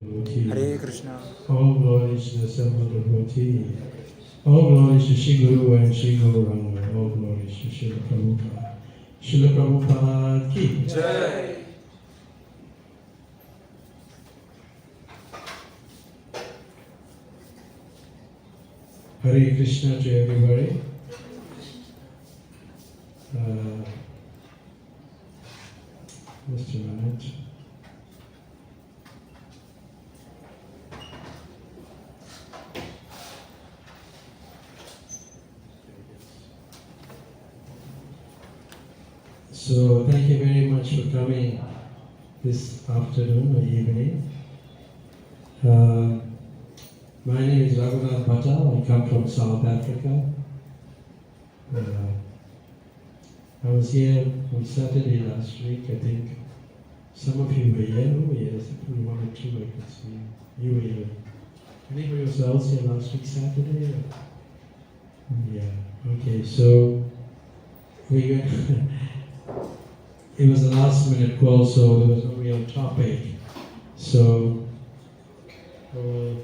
Hare Krishna. All glories to the assembled devotee. All glories to Shri Guru and Shri Gauranga. All glories to Srila Prabhupada. Srila Prabhupada ki Jai. Hare Krishna to everybody. Just a minute. So thank you very much for coming this afternoon or evening. My name is Raghunath Bhatt. I come from South Africa. I was here on Saturday last week. I think some of you were here. Oh yes, one or two I could see. You were here. Anybody else here last week Saturday? Yeah. Okay. So we got. It was a last minute call, so there was no real topic. So we'll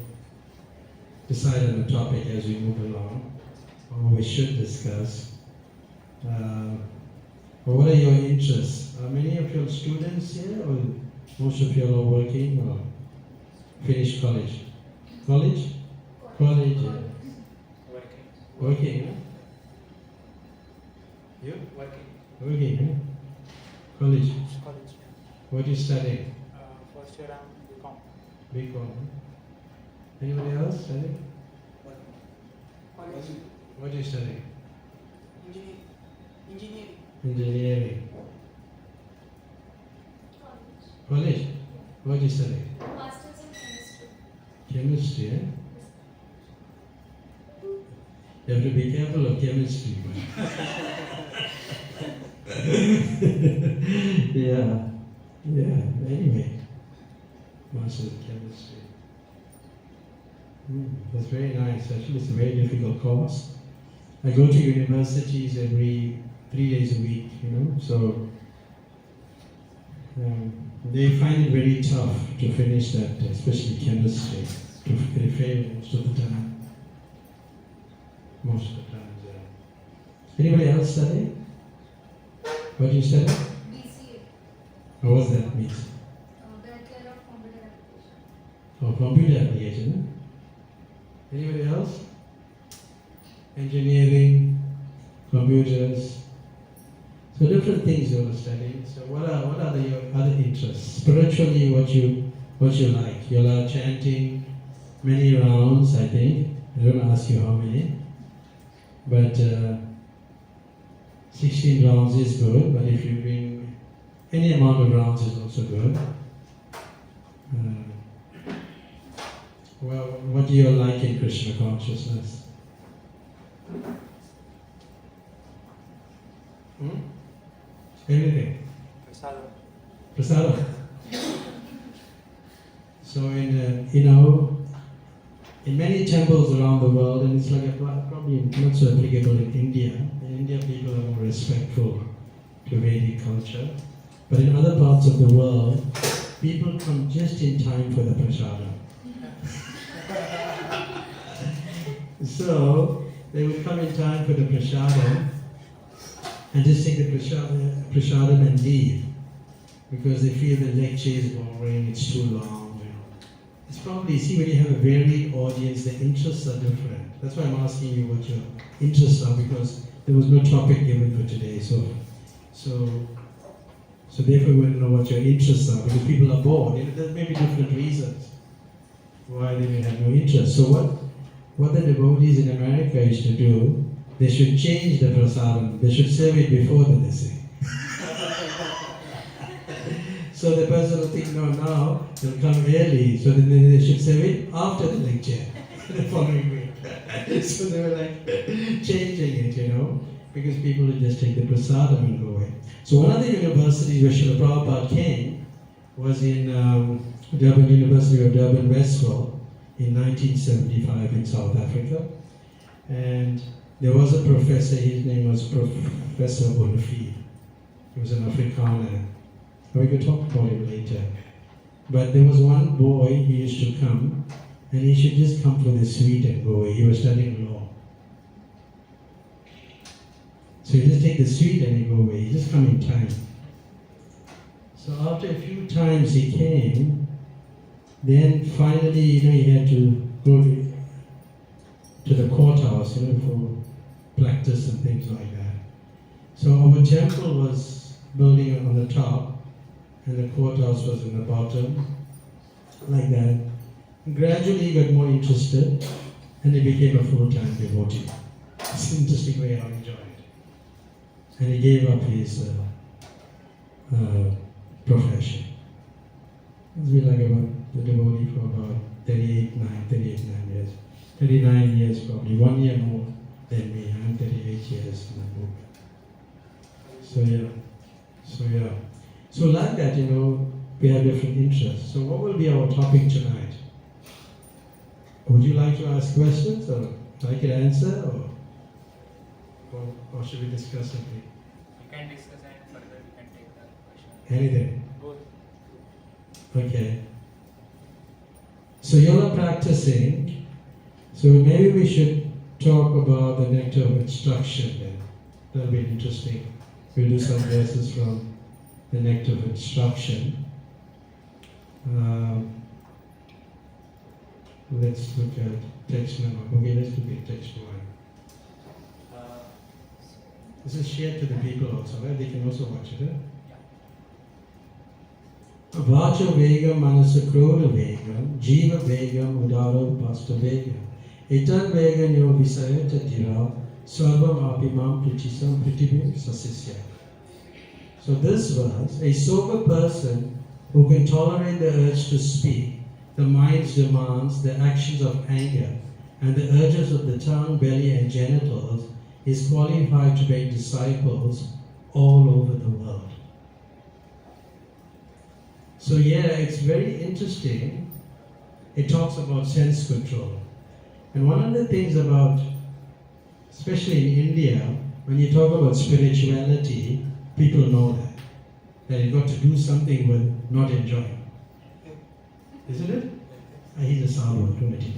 decide on the topic as we move along, or what we should discuss. What are your interests? Are many of your students here, or most of you are working or finished college? College? College, yeah. Working, huh? You? Working, huh? College? College. What are you studying? First year I'm BCom. BCom. Anybody else studying? College. What are you studying? Engineering. Engineering. College? What are you studying? Masters in chemistry. Chemistry, eh? You have to be careful of chemistry, yeah. Anyway, Master of Chemistry. That's very nice. Actually, it's a very difficult course. I go to universities every 3 days a week, so they find it very tough to finish that, especially chemistry. They fail most of the time. Most of the time, yeah. Anybody else study? What do you study? BCA. What's that mean? Bachelor of Computer Application. Oh, computer application, huh? Anybody else? Engineering, computers. So different things you are studying. So what are your other interests? Spiritually, what you like? You like chanting many rounds, I think. I don't ask you how many. But 16 rounds is good, but if you bring any amount of rounds is also good. Well, what do you like in Krishna consciousness? Anything? Prasadam. So in many temples around the world, and it's like probably not so applicable in India. In India, people are more respectful to Vedic culture. But in other parts of the world, people come just in time for the prasadam. So they would come in time for the prasadam and just take the prasadam and leave, because they feel the lecture is boring, it's too long. It's probably, see, when you have a varied audience, the interests are different. That's why I'm asking you what your interests are, because there was no topic given for today. So therefore we want to know what your interests are, because people are bored. There may be different reasons why they may have no interest. So what the devotees in America used to do, they should change the prasadam. They should serve it before the desi. So the person will think, no, now they'll come early, so then they should serve it after the lecture, the following week. So they were like changing it, because people would just take the prasadam and go away. So one of the universities where Srila Prabhupada came was in Durban University of Durban, Westwell, in 1975 in South Africa. And there was a professor, his name was Professor Bonafide. He was an Afrikaner. We could talk about it later. But there was one boy, he used to come, and he should just come for the sweet and go away. He was studying law. So he just take the sweet and he go away. He just come in time. So after a few times he came, then finally, he had to go to the courthouse, for practice and things like that. So our temple was building on the top, and the courthouse was in the bottom, like that. Gradually he got more interested, and he became a full-time devotee. It's an interesting way how he joined. And he gave up his profession. It's been like about the devotee for about 39 years. 39 years probably, 1 year more than me. I'm 38 years in the book. So like that, we have different interests. So what will be our topic tonight? Would you like to ask questions, or I can answer, or should we discuss something? We can discuss and further we can take the question. Anything? Both. Okay. So you're not practicing, so maybe we should talk about the nectar of instruction then. That'll be interesting. We'll do some verses from the nectar of instruction. Let's look at text number. Okay, let's look at text 1. This is shared to the people also, right? They can also watch it, right? Vacha vegam manasa krodha vegam, jiva vegam udara pasta vegam. Etan vegam yo visayata dhira, sarvam apimam pritisam pritibim sasisya. So this verse, a sober person who can tolerate the urge to speak, the mind's demands, the actions of anger, and the urges of the tongue, belly, and genitals, is qualified to make disciples all over the world. So it's very interesting. It talks about sense control. And one of the things about, especially in India, when you talk about spirituality, people know that you've got to do something with not enjoying. Isn't it? He's a stalwart, don't let him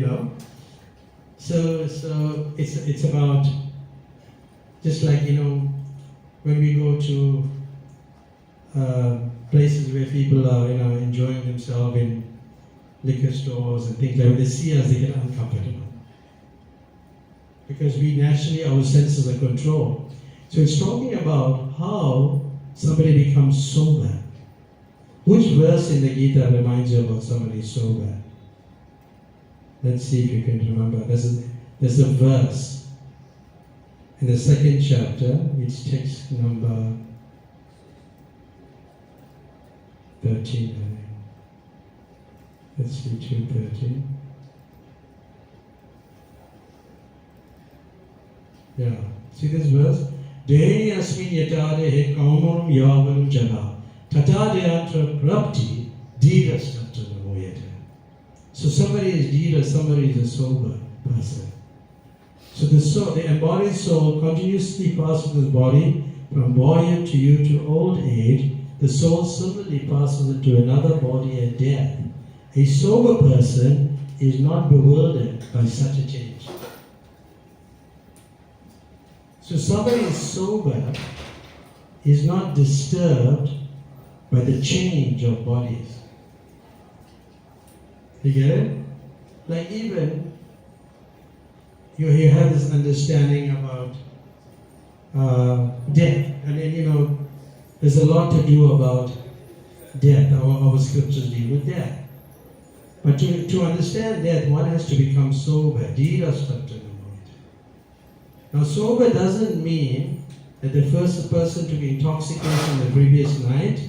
know. So it's about, just like, when we go to places where people are, enjoying themselves in liquor stores and things like that, when they see us, they get uncomfortable. Because we naturally, our senses are controlled. So it's talking about how somebody becomes sober. Which verse in the Gita reminds you about somebody sober? Let's see if you can remember. There's a verse in the 2nd chapter, it's text number 13, I think. Let's see, 2:13. Yeah, see this verse? Dehini asmin yatade he kaumarum yavarum jana tatadyantra prapti dhirastatra namoyate. So somebody is dhira, somebody is a sober person. So the embodied soul continuously passes the body from boyhood to youth to old age. The soul similarly passes into another body at death. A sober person is not bewildered by such a change. So somebody is sober is not disturbed by the change of bodies. You get it? Like even you have this understanding about death. And then, there's a lot to do about death. Our scriptures deal with death. But to understand death, one has to become sober. Now, sober doesn't mean that the first person took intoxication the previous night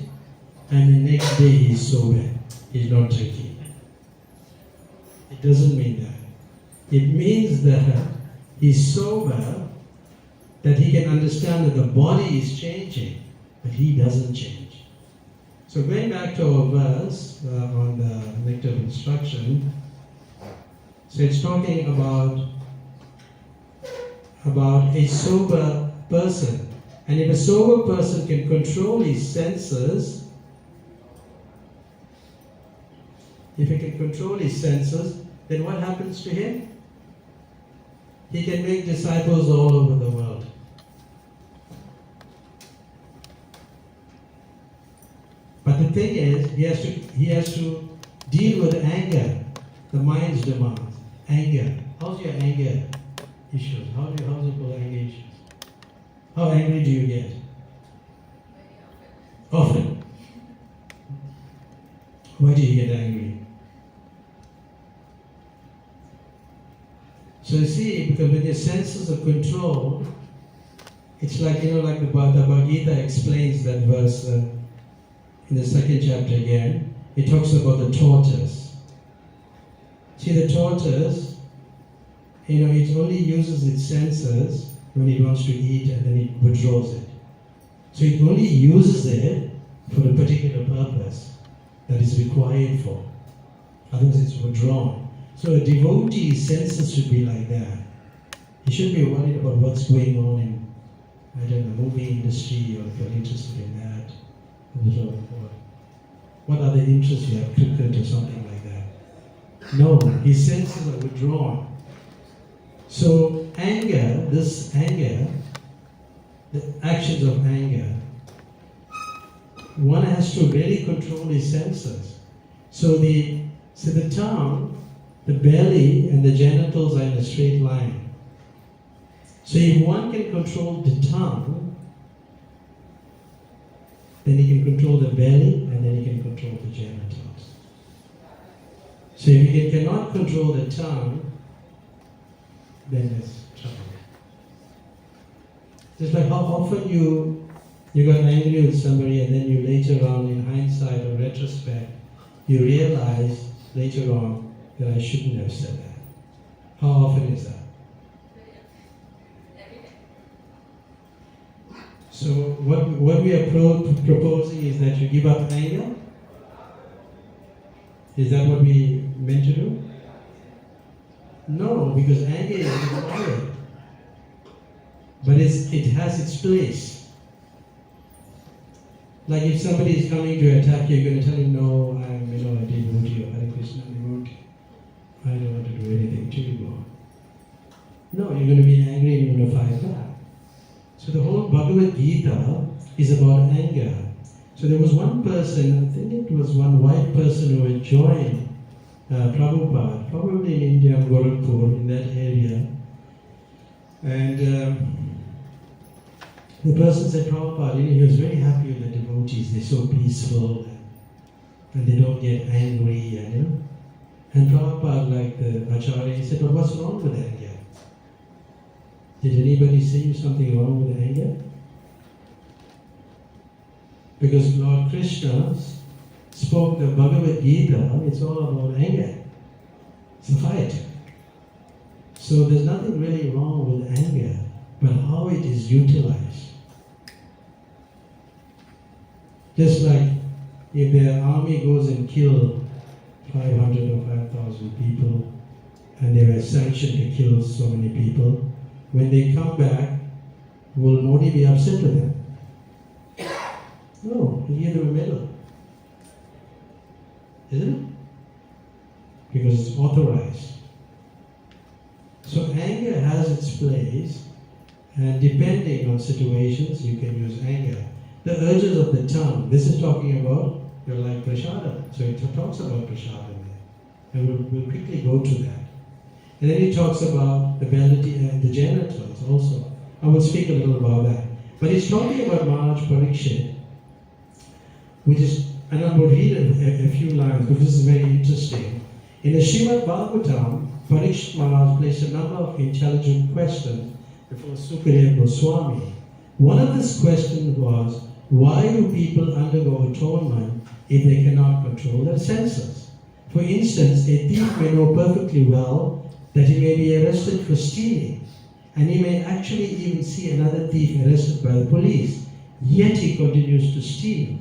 and the next day he's sober. He's not drinking. It doesn't mean that. It means that he's sober, that he can understand that the body is changing, but he doesn't change. So going back to our verse on the nectar of instruction, so it's talking about a sober person And if a sober person can control his senses, if he can control his senses, then what happens to him? He can make disciples all over the world. But the thing is, he has to deal with anger, the mind's demands. Anger. How's your anger issues? How's it called anger issues? How angry do you get? Very Often. Why do you get angry? So you see, because when your senses are controlled, it's like, like the Bhagavad Gita explains that verse in the second chapter again. It talks about the tortoise. See, the tortoise, it only uses its senses when it wants to eat, and then it withdraws it. So it only uses it for a particular purpose that is required for. Otherwise it's withdrawn. So a devotee's senses should be like that. He shouldn't be worried about what's going on in, the movie industry, or if you're interested in that. What other interests you have, cricket or something like that. No, his senses are withdrawn. So anger, the actions of anger, one has to really control his senses. So the tongue, the belly and the genitals are in a straight line. So if one can control the tongue, then he can control the belly and then he can control the genitals. So if he cannot control the tongue, then there's trouble. Just like how often you got angry with somebody and then you later on, in hindsight or retrospect, you realize later on that I shouldn't have said that. How often is that? Every day. So what we are proposing is that you give up anger. Is that what we meant to do? No, because anger is required. But it has its place. Like if somebody is coming to attack you, you're going to tell him, no, I'm a devotee or Hare Krishna devotee. I don't want to do anything to you more. No, you're going to be angry and you're going to fight back. So the whole Bhagavad Gita is about anger. So there was one person, I think it was one white person who had joined Prabhupada, probably in India, Gorakhpur, in that area. And the person said, Prabhupada, he was very happy with the devotees. They're so peaceful and they don't get angry. And Prabhupada, like the Acharya, he said, well, what's wrong with anger? Did anybody say something wrong with anger? Because Lord Krishna spoke the Bhagavad Gita, it's all about anger. It's a fight. So there's nothing really wrong with anger, but how it is utilized. Just like if the army goes and kills 500 or 5,000 people, and they were sanctioned to kill so many people, when they come back, will Modi be upset with them? No, he'll give them a medal. Isn't it? Because it's authorized. So anger has its place, and depending on situations, you can use anger. The urges of the tongue, this is talking about, like prashadam. So it talks about prashadam there. And we'll quickly go to that. And then it talks about the belly and the genitals also. I will speak a little about that. But it's talking about Maharaj Parikshit, and I will read a few lines because this is very interesting. In the Srimad Bhagavatam, Parikshit Maharaj placed a number of intelligent questions before Sukadeva Goswami. One of these questions was, why do people undergo atonement if they cannot control their senses? For instance, a thief may know perfectly well that he may be arrested for stealing, and he may actually even see another thief arrested by the police, yet he continues to steal.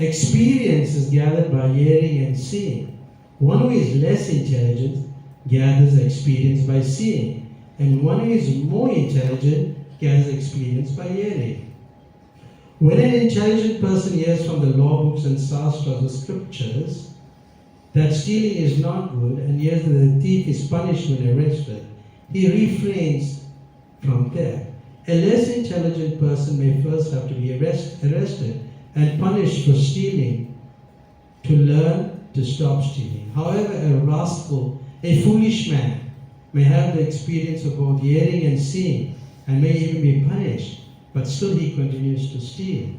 Experience is gathered by hearing and seeing. One who is less intelligent gathers experience by seeing, and one who is more intelligent gathers experience by hearing. When an intelligent person hears from the law books and sastras, the scriptures, that stealing is not good and hears that the thief is punished when arrested, he refrains from theft. A less intelligent person may first have to be arrested and punished for stealing to learn to stop stealing. However, a rascal, a foolish man, may have the experience of both hearing and seeing and may even be punished, but still he continues to steal.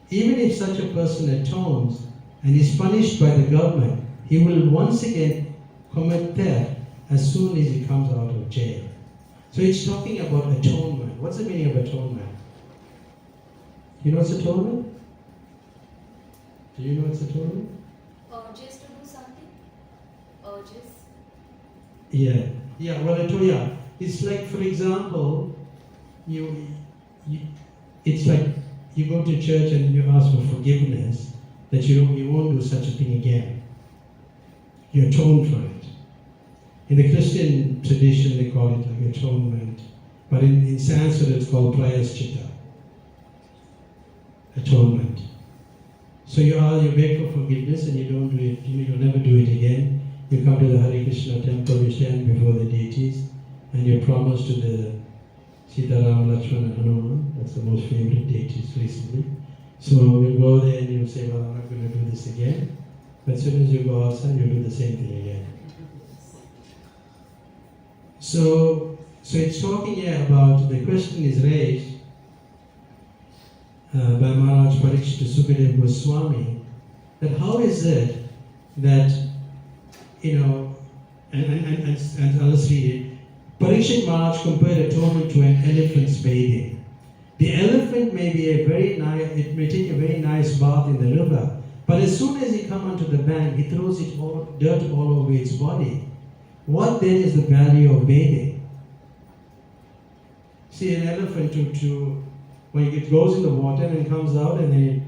Even if such a person atones and is punished by the government, he will once again commit theft as soon as he comes out of jail. So it's talking about atonement. What's the meaning of atonement? You know what's atonement? Do you know what's atonement? Urges to do something? Urges? Yeah. Well, it's like, for example, it's like you go to church and you ask for forgiveness that you won't do such a thing again. You atone for it. In the Christian tradition, they call it like atonement, but in Sanskrit it's called prayaschita, atonement. So you beg for forgiveness and you don't do it. You'll never do it again. You come to the Hare Krishna temple, you stand before the deities, and you promise to the Sita, Ram, Lakshmana, and Hanuman. That's the most favorite deities recently. So you go there and you say, well, I'm not going to do this again. But as soon as you go outside, you do the same thing again. So it's talking here about, the question is raised by Maharaj Parikshit to Sukadev Goswami, that how is it that, and let's read it. Parikshit Maharaj compared atonement to an elephant's bathing. The elephant may be it may take a very nice bath in the river, but as soon as he comes onto the bank, he throws dirt all over its body. What then is the value of bathing? See, an elephant when it goes in the water and comes out and then it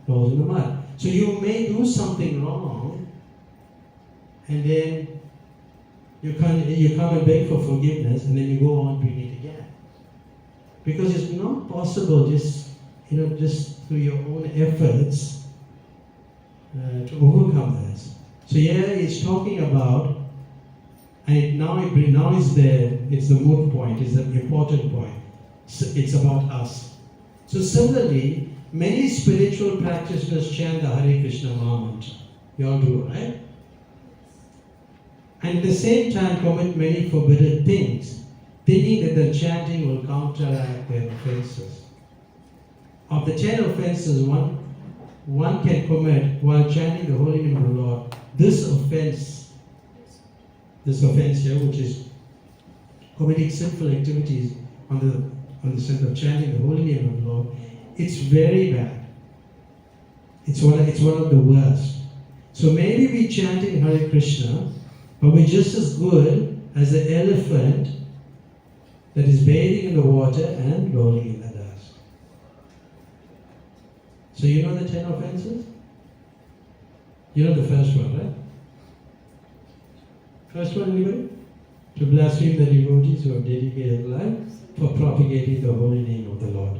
goes in the mud. So you may do something wrong, and then you come and beg for forgiveness, and then you go on doing it again. Because it's not possible just through your own efforts to overcome this. So here it's talking about, and now it's the moot point, it's the important point. It's about us. So similarly, many spiritual practitioners chant the Hare Krishna mantra. You all do, right? And at the same time commit many forbidden things, thinking that the chanting will counteract their offenses. Of the 10 offenses, one can commit while chanting the holy name of the Lord. This offense here, which is committing sinful activities on the sense of chanting the holy name of the Lord, it's very bad. It's one of the worst. So maybe we chanting Hare Krishna, but we're just as good as the elephant that is bathing in the water and rolling in the dust. So you know the 10 offenses? You know the first one, right? First one, anybody? To blaspheme the devotees who have dedicated life for propagating the holy name of the Lord.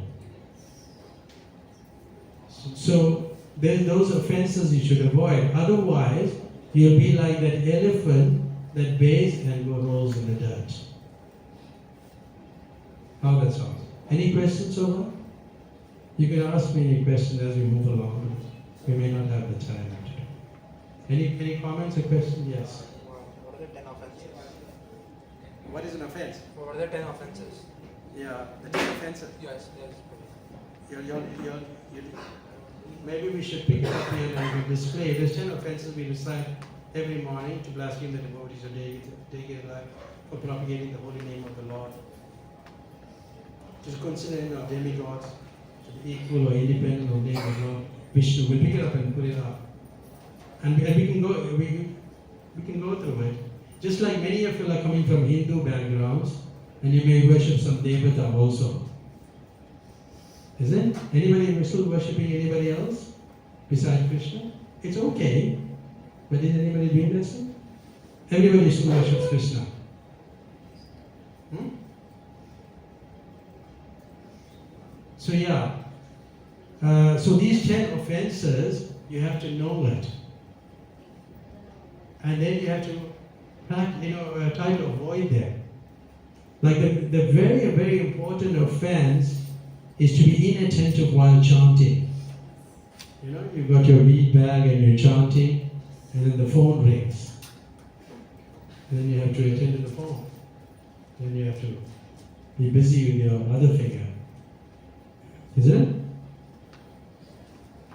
So then those offenses you should avoid. Otherwise, you'll be like that elephant that bathes and rolls in the dirt. How that sounds? Any questions so far? You can ask me any questions as we move along. We may not have the time. Any comments or questions? Yes. What are the 10 offenses? What is an offense? What are the 10 offenses? Yeah, the 10 offenses. Yes. Maybe we should pick it up here and we display. There's 10 offenses we recite every morning to blaspheme the devotees of dedicated life for propagating the holy name of the Lord, to consider our demigods to be equal or independent of the name of the Lord Vishnu. We'll pick it up and put it up, and we can go through it. Just like many of you are coming from Hindu backgrounds, and you may worship some devata also. Isn't anybody still worshipping anybody else besides Krishna? It's okay. But is anybody doing this? Everybody still worships Krishna. So yeah. so these 10 offenses, you have to know it. And then you have to try to avoid them. Like the very, very important offense is to be inattentive while chanting. You know, you've got your reed bag and you're chanting, and then the phone rings. And then you have to attend to the phone. Then you have to be busy with your other finger. Isn't it?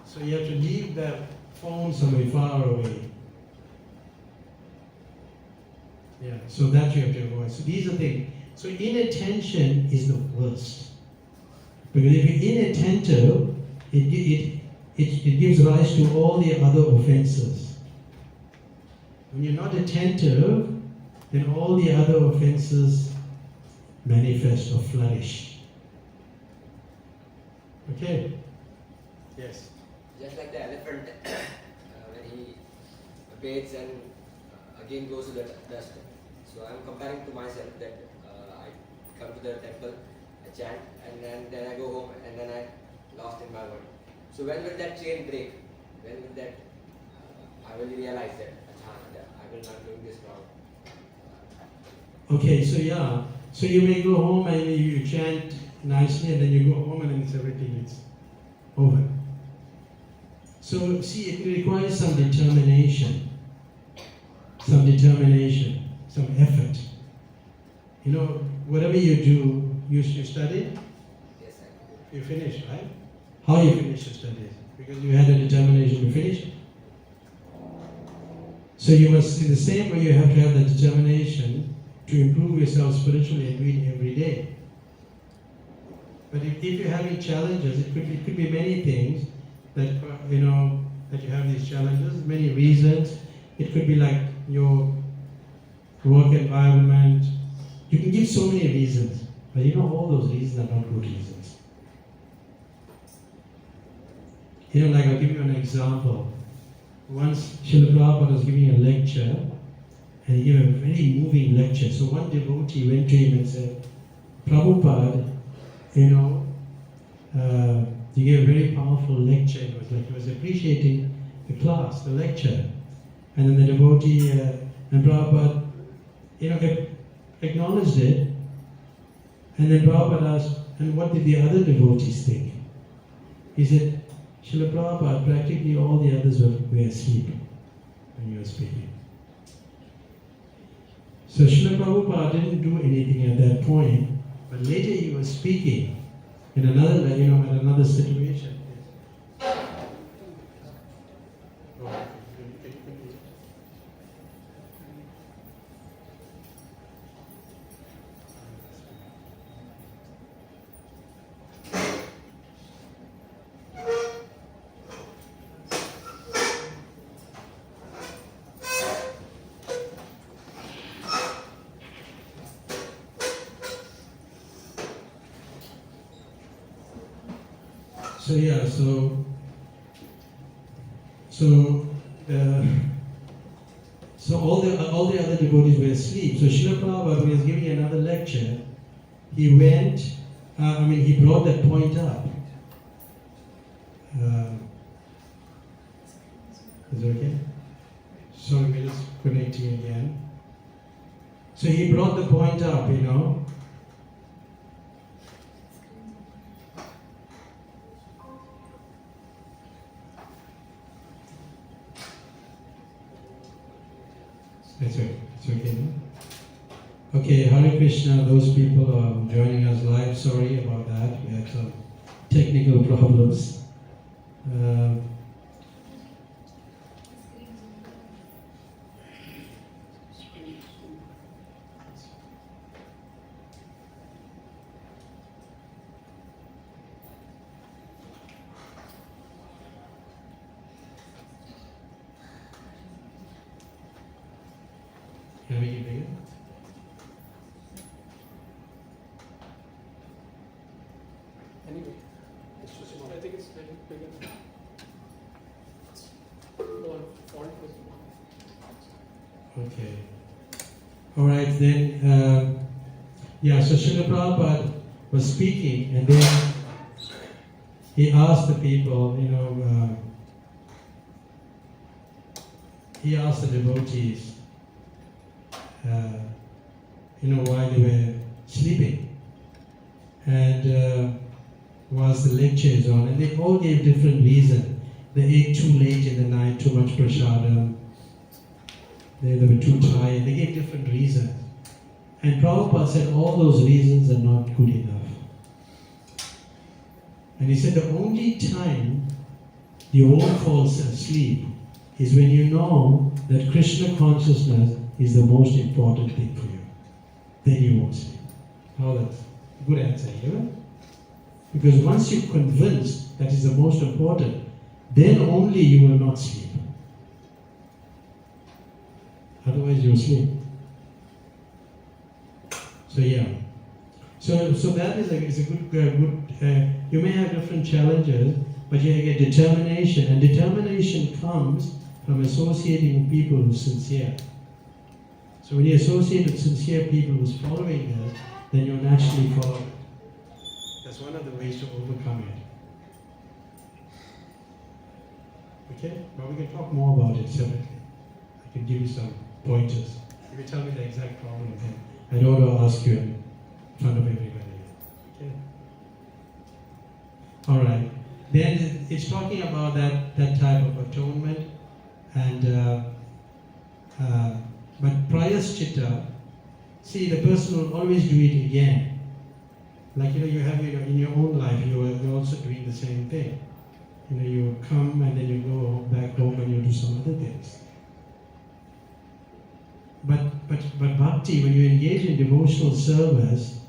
So you have to leave the phone somewhere far away. Yeah, so that you have to avoid. So these are things. So inattention is the worst. Because if you're inattentive, it gives rise to all the other offenses. When you're not attentive, then all the other offenses manifest or flourish. Okay? Yes. Just like the elephant, when he bathes and again goes to the dust. So I'm comparing to myself that I come to the temple, I chant, and then I go home, and then I lost in my world. So when will that chain break? When will that I will realize that I will not doing this wrong. Okay, so yeah. So you may go home and you chant nicely, and then you go home and then everything is over. So see, it requires some determination, some effort. You know, whatever you do, you study, Yes, I you finish, right? How you finish your studies? Because you had a determination to finish it. So you must, in the same way, you have to have the determination to improve yourself spiritually and read every day. But if you're having challenges, it could be many things that that you have these challenges, many reasons. It could be like your work environment. You can give so many reasons, but all those reasons are not good reasons. Like I'll give you an example. Once Srila Prabhupada was giving a lecture, and he gave a very moving lecture. So one devotee went to him and said, Prabhupada, he gave a very powerful lecture. It was like he was appreciating the class, the lecture. And then the devotee and Prabhupada, acknowledged it. And then Prabhupada asked, and what did the other devotees think? He said, Srila Prabhupada, practically all the others were asleep when you were speaking. So Srila Prabhupada didn't do anything at that point, but later he was speaking in another, at another situation. So all the other devotees were asleep. So Srila Prabhupada, when he was giving another lecture, he went. He brought that point up. Is it okay? Sorry, we're just connecting again. So he brought the point up, It's okay, no? Okay, Hare Krishna, those people are joining us live, sorry about that, we had some technical problems. Can we get bigger? Anyway, it's just small. I think it's little bigger. No, font was Okay. Alright, then, so Srila Prabhupada was speaking, and then he asked the people, he asked the devotees, while they were sleeping, and whilst the lecture is on, and they all gave different reasons. They ate too late in the night, too much prasadam, they were too tired, they gave different reasons. And Prabhupada said all those reasons are not good enough. And he said the only time you won't fall asleep is when you know that Krishna consciousness is the most important thing for you. Then you won't sleep. Oh, that's a good answer, yeah? Because once you're convinced that is the most important, then only you will not sleep. Otherwise you will sleep. So yeah. So that is a good. You may have different challenges, but you get determination, and determination comes from associating with people who are sincere. So when you associate with sincere people who's following this, then you'll naturally follow it. That's one of the ways to overcome it. Okay? But we can talk more about it separately. I can give you some pointers. If you tell me the exact problem, then I don't want to ask you in front of everybody. Okay? Alright. Then it's talking about that type of atonement, and but prayaschitta, see, the person will always do it again. Like you have in your own life, you're also doing the same thing. You come and then you go back home and you do some other things. But bhakti, when you engage in devotional service,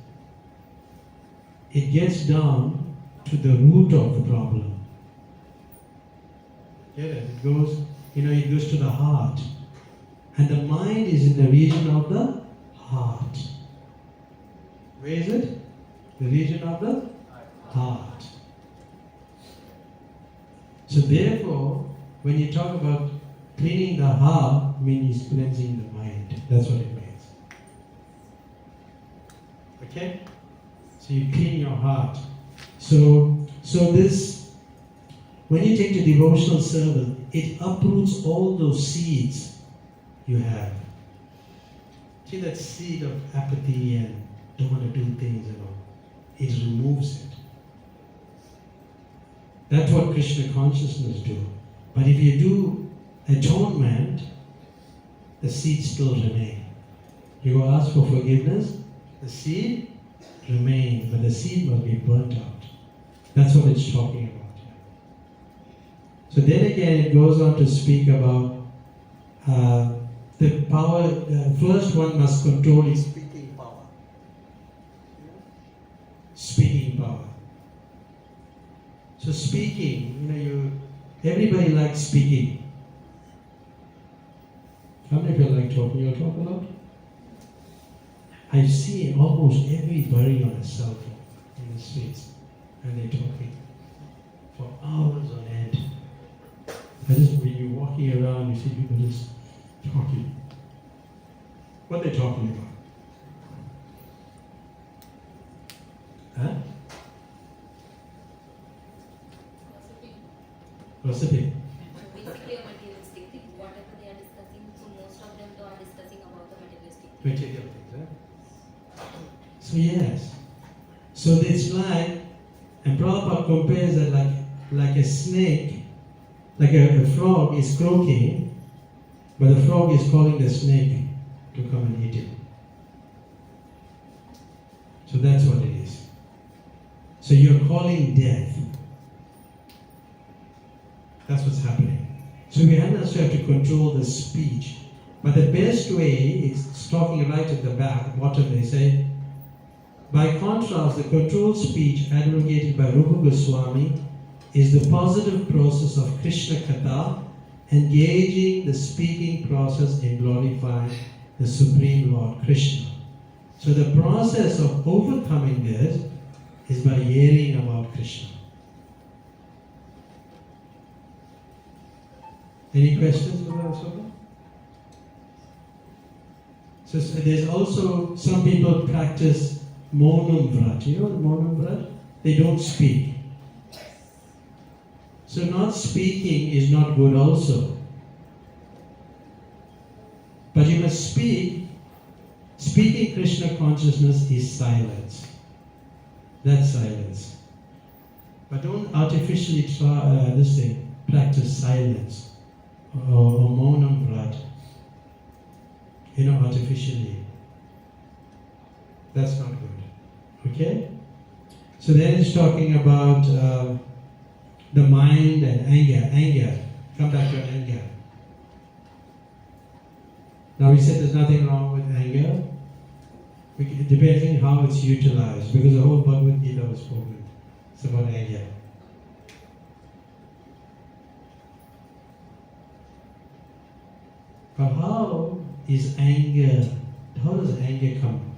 it gets down to the root of the problem. Get it? It goes to the heart. And the mind is in the region of the heart. Where is it? The region of the heart. So therefore, when you talk about cleaning the heart, means cleansing the mind. That's what it means. Okay? So you clean your heart. So this, when you take the devotional service, it uproots all those seeds you have. See that seed of apathy and don't want to do things and all. It removes it. That's what Krishna consciousness do. But if you do atonement, the seeds still remain. You ask for forgiveness, the seed remains, but the seed must be burnt out. That's what it's talking about here. So then again, it goes on to speak about the power. First one must control his Speaking power. speaking power. So speaking, everybody likes speaking. How many of you like talking? You talk a lot? I see almost everybody on a cell phone in the streets, and they're talking for hours on end. When you're walking around, you see people just talking. What are they talking about? Huh? Gossiping. Basically a materialistic thing. Whatever they are discussing, so most of them are discussing about the materialistic thing. Material things, huh? So yes. So it's like, and Prabhupada compares that like a snake, like a frog is croaking, but the frog is calling the snake to come and eat it. So that's what it is. So you're calling death. That's what's happening. So we also have to control the speech. But the best way is talking right at the bottom, they say, by contrast, the controlled speech advocated by Rupa Goswami is the positive process of Krishna Katha, engaging the speaking process in glorifying the Supreme Lord Krishna. So the process of overcoming this is by hearing about Krishna. Any questions about that? So there's also, some people practice Maunam Vrat. You know the Maunam Vrat? They don't speak. So not speaking is not good also. But you must speak. Speaking Krishna consciousness is silence. That's silence. But don't artificially practice silence or maunam vrat. Artificially. That's not good. Okay? So then it's talking about the mind and anger. Anger. Come back to anger. Now we said there's nothing wrong with anger, depending how it's utilized, because the whole Bhagavad Gita was spoken. It's about anger. But how does anger come?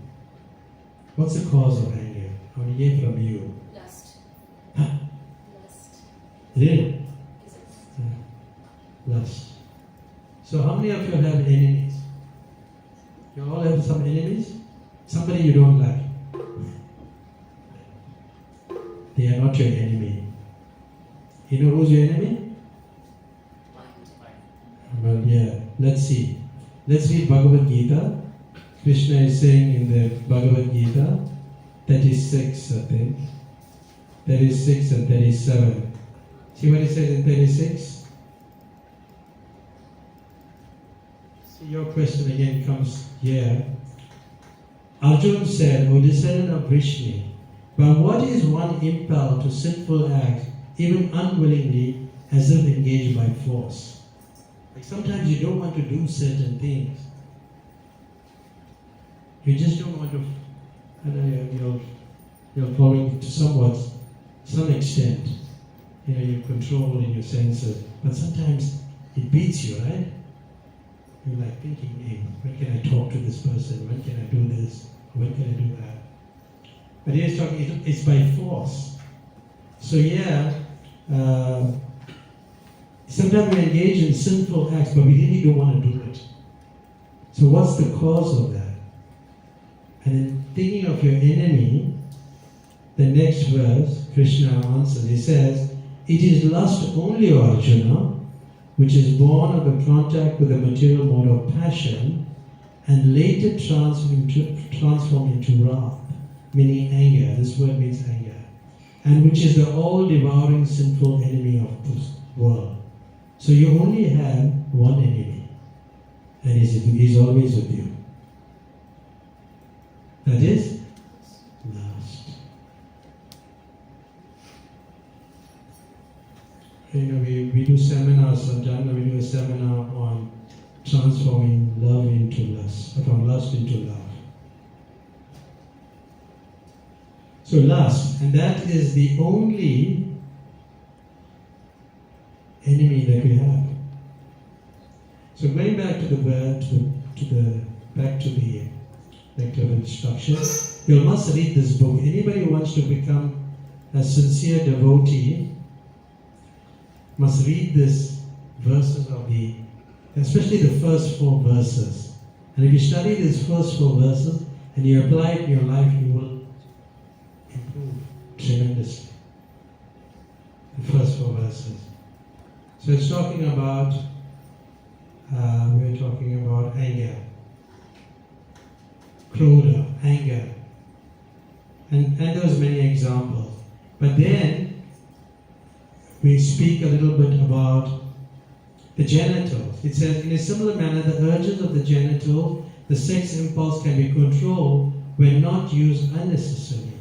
What's the cause of anger? I want to hear from you. Lust. Huh? Lust. Really? Is it? Lust. So how many of you have enemies? You all have some enemies? Somebody you don't like. They are not your enemy. You know who's your enemy? Well, yeah. Let's see. Let's read Bhagavad Gita. Krishna is saying in the Bhagavad Gita, 36, I think. 36 and 37. See what he says in 36? See, your question again comes here. Arjuna said, O descendant of Vishnu, but what is one impelled to sinful acts, even unwillingly, as if engaged by force? Like sometimes you don't want to do certain things. You just don't want to, you're following to some extent. You're controlling your senses. But sometimes it beats you, right? You're like thinking, hey, when can I talk to this person? When can I do this? When can I do that? But he's talking, it's by force. So sometimes we engage in sinful acts, but we really don't want to do it. So what's the cause of that? And in thinking of your enemy, the next verse, Krishna answers, he says, it is lust only, O Arjuna, which is born of the contact with the material mode of passion and later transform into wrath, meaning anger. This word means anger. And which is the all-devouring sinful enemy of this world. So you only have one enemy, and he's always with you. That is lust. We do seminars sometimes. We do a seminar on transforming love into lust, from lust into love. So lust, and that is the only enemy that we have. So going back to the lecture of instruction, you must read this book. Anybody who wants to become a sincere devotee must read this verses especially the first 4 verses. And if you study these first 4 verses and you apply it in your life, you will improve tremendously. The first 4 verses. So it's talking about, we're talking about anger. Krodha, anger. And there's many examples. But then, we speak a little bit about the genitals. It says, in a similar manner, the urges of the genital, the sex impulse can be controlled when not used unnecessarily.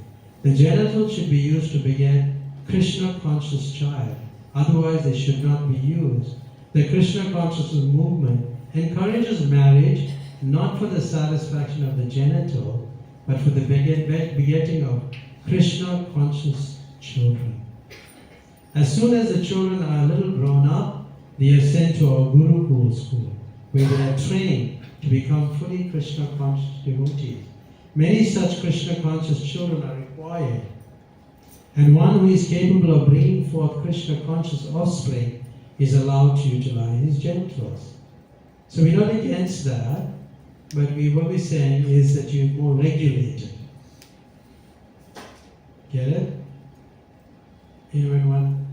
The genitals should be used to beget Krishna-conscious child. Otherwise, they should not be used. The Krishna consciousness movement encourages marriage not for the satisfaction of the genital, but for the begetting of Krishna-conscious children. As soon as the children are a little grown up, they are sent to our Gurukul school, where they are trained to become fully Krishna-conscious devotees. Many such Krishna-conscious children are required, and one who is capable of bringing forth Krishna-conscious offspring is allowed to utilize his genitals. So we're not against that, but what we're saying is that you're more regulated. Get it? When one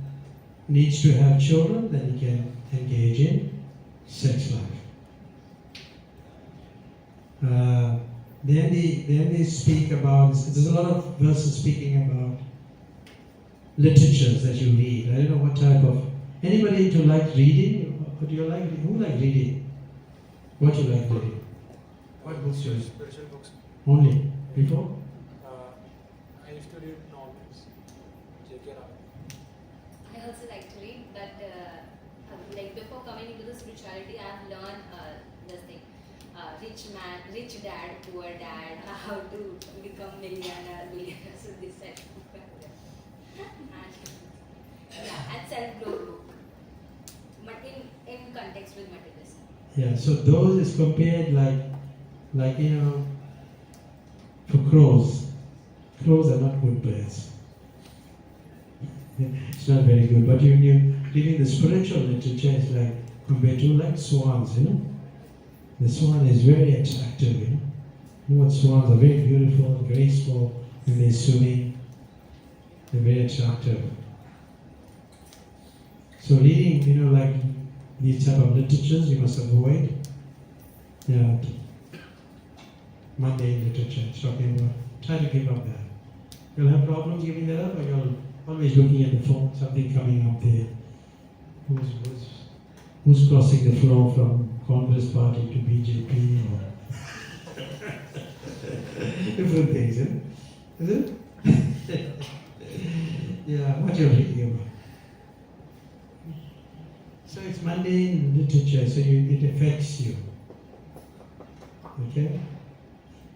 needs to have children, then he can engage in sex life. Then they speak about, there's a lot of verses speaking about literatures that you read. I don't know what type of, anybody to like reading? Who like reading? What you like reading? What books you read? Spiritual books. Only? Before? I used to read novels. J.K. Rowling. I also like to read, but like before coming into the spirituality, I've learned this thing: rich dad, poor dad, how to become millionaire, billionaire. So this type of book. And self-growth book, but in context with materialism. Yeah, so those is compared like for crows. Crows are not good birds. It's not very good. But when you reading the spiritual literature, it's like compared to like swans, The swan is very attractive, You know what swans are very beautiful, graceful, when they're swimming. They're very attractive. So reading, like these type of literatures, you must avoid. Yeah, mundane literature. It's talking about. Try to give up that. You'll have problems giving that up, or you're always looking at the phone, something coming up there. Who's crossing the floor from Congress Party to BJP or different things, Is it? Yeah, what you're reading about. So it's mundane literature, so it affects you. Okay?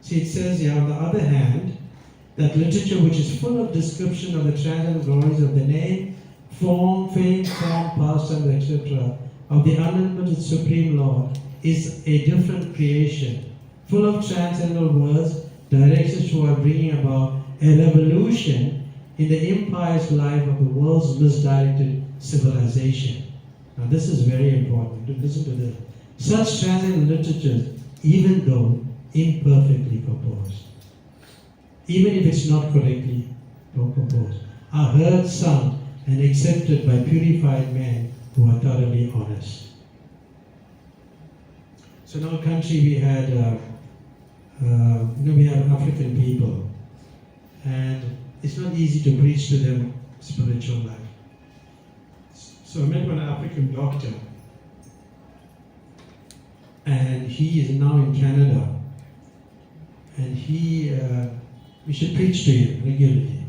See, it says here, on the other hand, that literature which is full of description of the transcendent glories of the name, form, fame, pastime, etc., of the unlimited Supreme Lord, is a different creation, full of transcendental words, directs us toward bringing about a revolution in the impious life of the world's misdirected civilization. Now this is very important. Listen to this. Such transcendental literatures, even though imperfectly composed, even if it's not correctly composed, are heard, sung, and accepted by purified men who are thoroughly honest. So in our country we had, we have African people, and it's not easy to preach to them spiritual life. So I met one African doctor, and he is now in Canada, and we should preach to him regularly.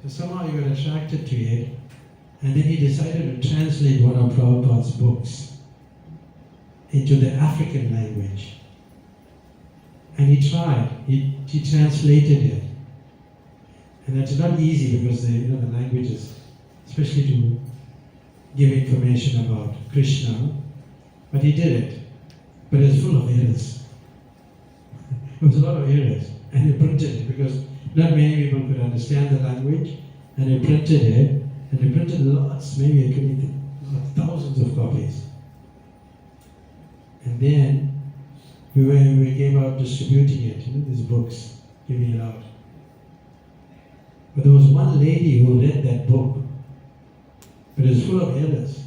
So somehow he got attracted to it, and then he decided to translate one of Prabhupada's books into the African language. And he tried, he translated it. And that's not easy because the languages, especially to give information about Krishna, but he did it. But it was full of errors. There was a lot of errors. And he printed it because not many people could understand the language. And he printed it, and he printed lots, maybe thousands of copies. And then we came out distributing it, these books, giving it out. But there was one lady who read that book, but it was full of errors.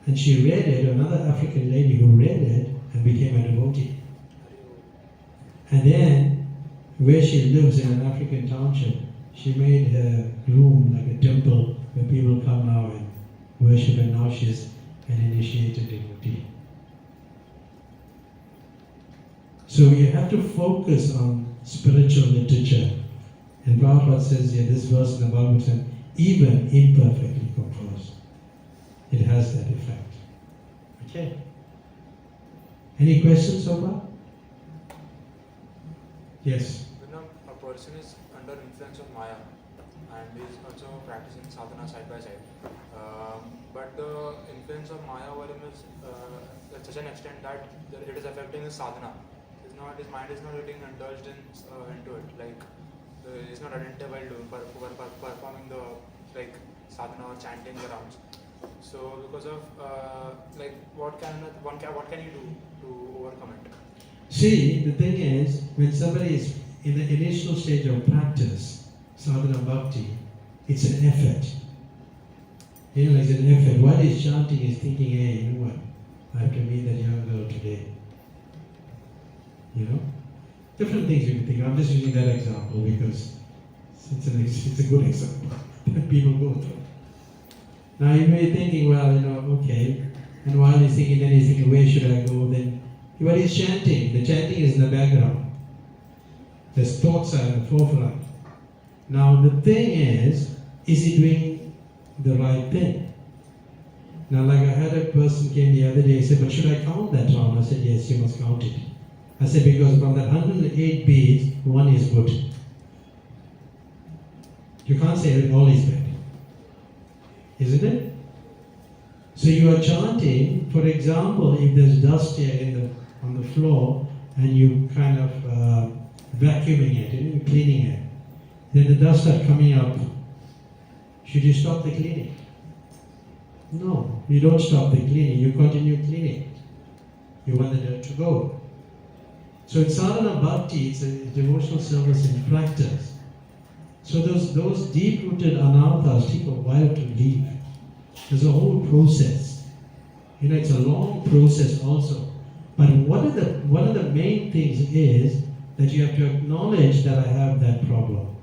And she read it, another African lady who read it and became a devotee. And then, where she lives in an African township, she made her room like a temple where people come now and worship, and now she's an initiated devotee. So you have to focus on spiritual literature. And Prabhupada says here, this verse in the Bhagavatam, even imperfectly composed, it has that effect. Okay? Any questions so far? Yes? When a person is under influence of Maya and is also practicing sadhana side by side, but the influence of Maya over him is at such an extent that it is affecting his sadhana. His mind is not getting indulged into it. Like he's not attentive while performing the sadhana or chanting the rounds. So because of what can you do to overcome it? See, the thing is, when somebody is in the initial stage of practice, sadhana bhakti, it's an effort. You know, it's an effort. While he's chanting, he's thinking, hey, you know what? I have to meet that young girl today. You know? Different things you can think. I'm just using that example because it's a good example that people go through. Now you may be thinking, well, you know, okay. And while he's thinking, then he's thinking, where should I go? Then, but he's chanting. The chanting is in the background. His thoughts are in the forefront. Now the thing is he doing the right thing? Now, like I had a person came the other day, he said, but should I count that round? I said, yes, you must count it. I said, because from that 108 beats, one is good. You can't say all is bad. Isn't it? So you are chanting, for example, if there's dust here on the floor and you kind of vacuuming it, you're cleaning it, then the dust starts coming up. Should you stop the cleaning? No, you don't stop the cleaning, you continue cleaning. You want the dirt to go. So in sadhana bhakti, it's a devotional service in practice. So those deep-rooted anarthas take a while to leave. There's a whole process. You know, it's a long process also. But one of the main things is that you have to acknowledge that I have that problem.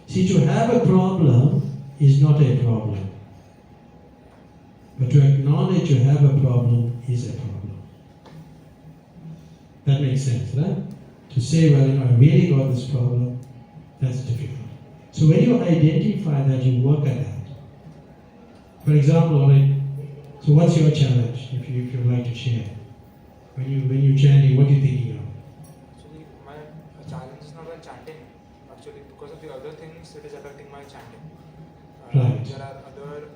See, to have a problem is not a problem. But to acknowledge you have a problem is a problem. That makes sense, right? To say, well, you know, I really got this problem, that's difficult. So when you identify that, you work at that. For example, so what's your challenge, if you'd like to share? When you chanting, what are you thinking of? Actually, my challenge is not when chanting. Actually, because of the other things, it is affecting my chanting. Right. There are other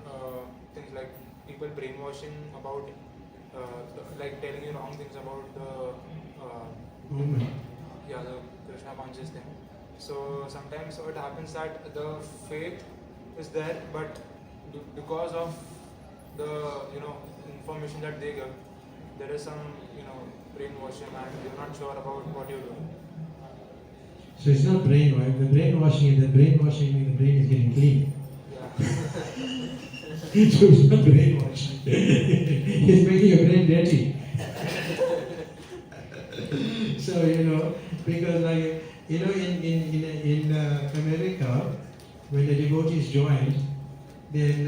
things like people brainwashing about, like telling you wrong things about the Movement. the Krishna conscious thing. So sometimes it happens that the faith is there, but because of the information that they give, there is some brainwashing and you're not sure about what you're doing. So it's not brainwashing. The brainwashing means the brain is getting clean. Yeah. So it's not brainwashing. It's making your brain dirty. So because in America, when the devotees joined, then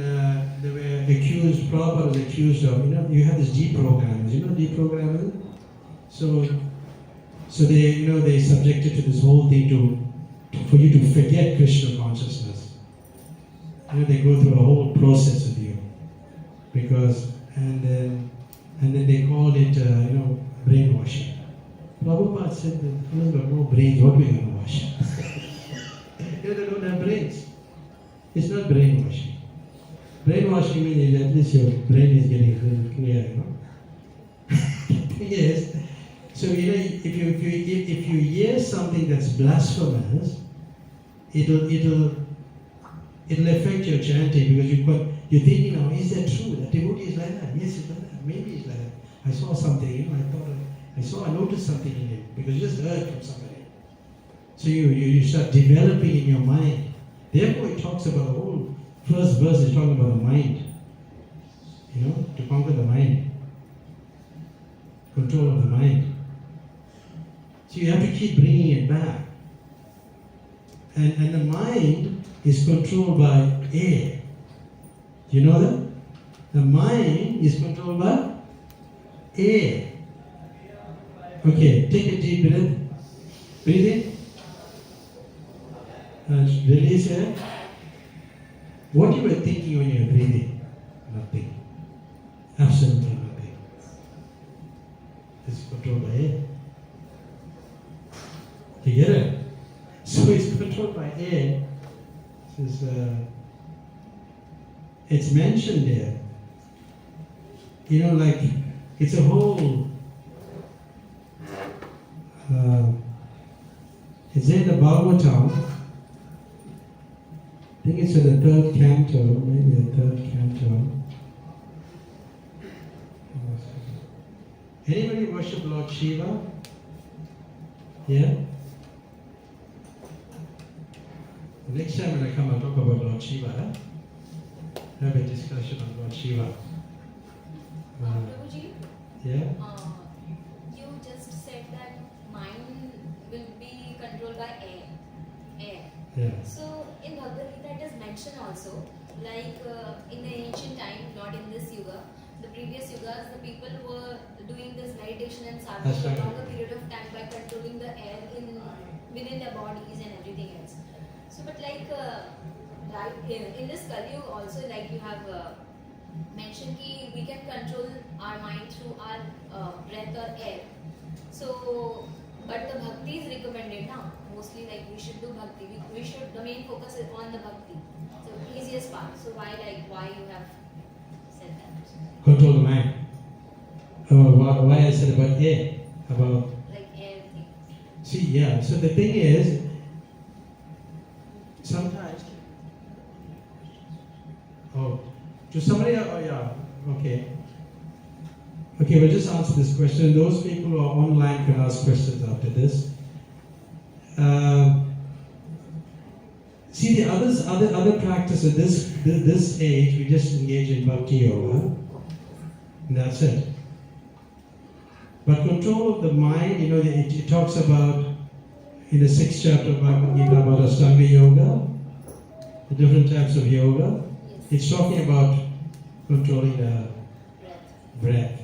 they were accused. Prabhupada was accused of you have these deprogrammers. Deprogrammers. So they subjected to this whole thing for you to forget Krishna consciousness. They go through a whole process with you, and then they called it brainwashing. Prabhupada said that who's got no brains, what are we going to wash? They don't have brains. It's not brainwashing. Brainwashing means at least your brain is getting clear, Yes. So if you hear something that's blasphemous, it'll affect your chanting because you're thinking now, is that true? That devotee is like that? Yes, it's like that. Maybe it's like that. I saw something, I noticed something in it because you just heard from somebody. So you start developing in your mind. Therefore, it talks about the whole first verse is talking about the mind. To conquer the mind, control of the mind. So you have to keep bringing it back. And the mind is controlled by air. Do you know that? The mind is controlled by air. Okay, take a deep breath. Breathe in. And release air. What you were thinking when you were breathing? Nothing. Absolutely nothing. It's controlled by air. You get it? So it's controlled by air. It's mentioned there. Like it's a whole. It's in the Bhagavatam. I think it's in the 3rd canto, maybe the 3rd canto. Anybody worship Lord Shiva? Yeah? Next time when I come, I'll talk about Lord Shiva. have a discussion on Lord Shiva. Prabhuji, Yeah? you just said that mind will be controlled by air. Yeah. So in Bhagavad Gita it is mentioned also, like in the ancient time, not in this yuga, the previous yugas, the people were doing this meditation and sadhana That's for right. a longer period of time by controlling the air within their bodies and everything else. So, but like right in this Kali Yuga also, like you have mentioned ki we can control our mind through our breath or air. So, but the bhakti is recommended now. Mostly like we should do bhakti. We should, the main focus is on the bhakti. So easiest part. So why you have said that? Control the mind. Why I said about air? About Like air thing. see, yeah. So the thing is, sometimes. Oh, to somebody. Oh, yeah. Okay. Okay, we'll just answer this question. Those people who are online can ask questions after this. See, the other practice at this age, we just engage in bhakti yoga, and that's it. But control of the mind, it talks about in the 6th chapter of Bhagavad Gita about Ashtanga yoga, the different types of yoga. Yes. It's talking about controlling the breath.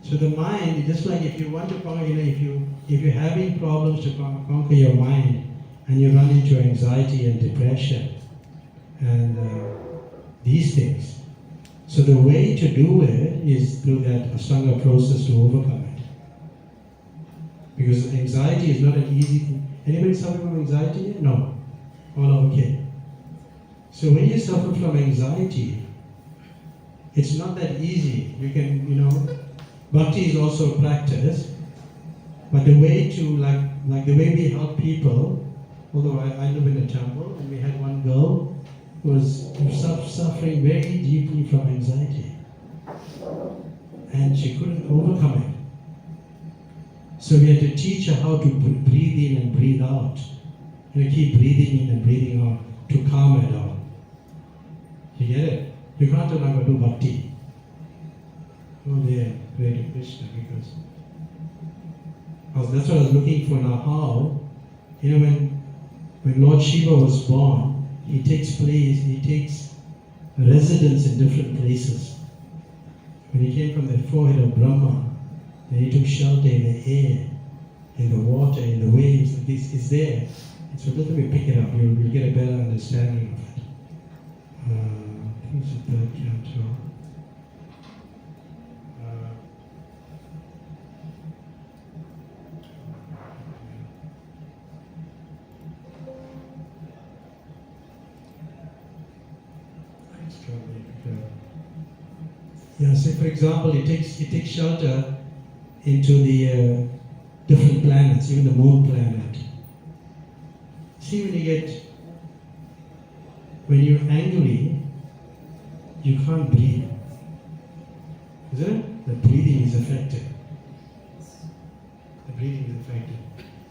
So the mind, just like if you want to conquer, if you're having problems to conquer your mind, and you run into anxiety and depression, and these things. So the way to do it is through that Ashtanga process to overcome it. Because anxiety is not an easy thing. Anybody suffer from anxiety? No. All okay. So when you suffer from anxiety, it's not that easy. You can, bhakti is also a practice, but the way to, like the way we help people, although I live in a temple, and we had one girl who was suffering very deeply from anxiety, and she couldn't overcome it. So we had to teach her how to breathe in and breathe out. Keep breathing in and breathing out to calm her down. You get it? You can't do bhakti. Oh, there, pray to Krishna, because that's what I was looking for now. How, when Lord Shiva was born, he takes residence in different places. When he came from the forehead of Brahma, then he took shelter in the air, in the water, in the waves. This is there. So let me pick it up. You'll get a better understanding of it. I think it's the 3rd canto. Yeah, say for example, it takes shelter into the different planets, even the moon planet. See, when you're angry, you can't breathe. Is it? The breathing is affected. The breathing is affected.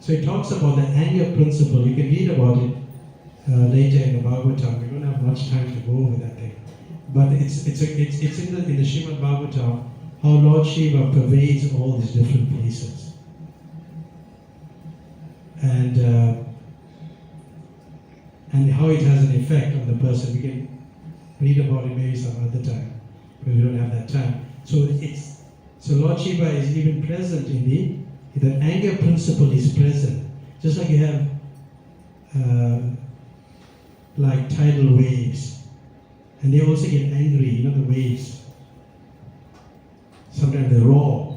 So it talks about the anger principle. You can read about it later in the Bhagavatam. We don't have much time to go over that thing. But it's in the Srimad Bhagavatam how Lord Shiva pervades all these different places. And how it has an effect on the person. We can read about it maybe some other time, because we don't have that time. So Lord Shiva is even present in the anger principle is present. Just like you have like tidal waves. And they also get angry, the waves. Sometimes they roar.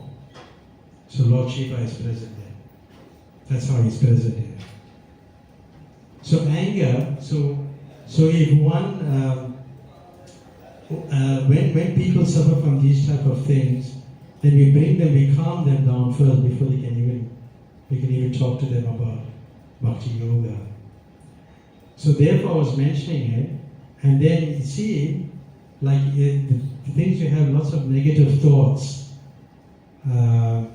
So Lord Shiva is present there. That's how he's present there. So anger, so if one, when people suffer from these type of things, then we calm them down first before we can even talk to them about bhakti yoga. So therefore I was mentioning it. And then you see, like the things you have lots of negative thoughts, and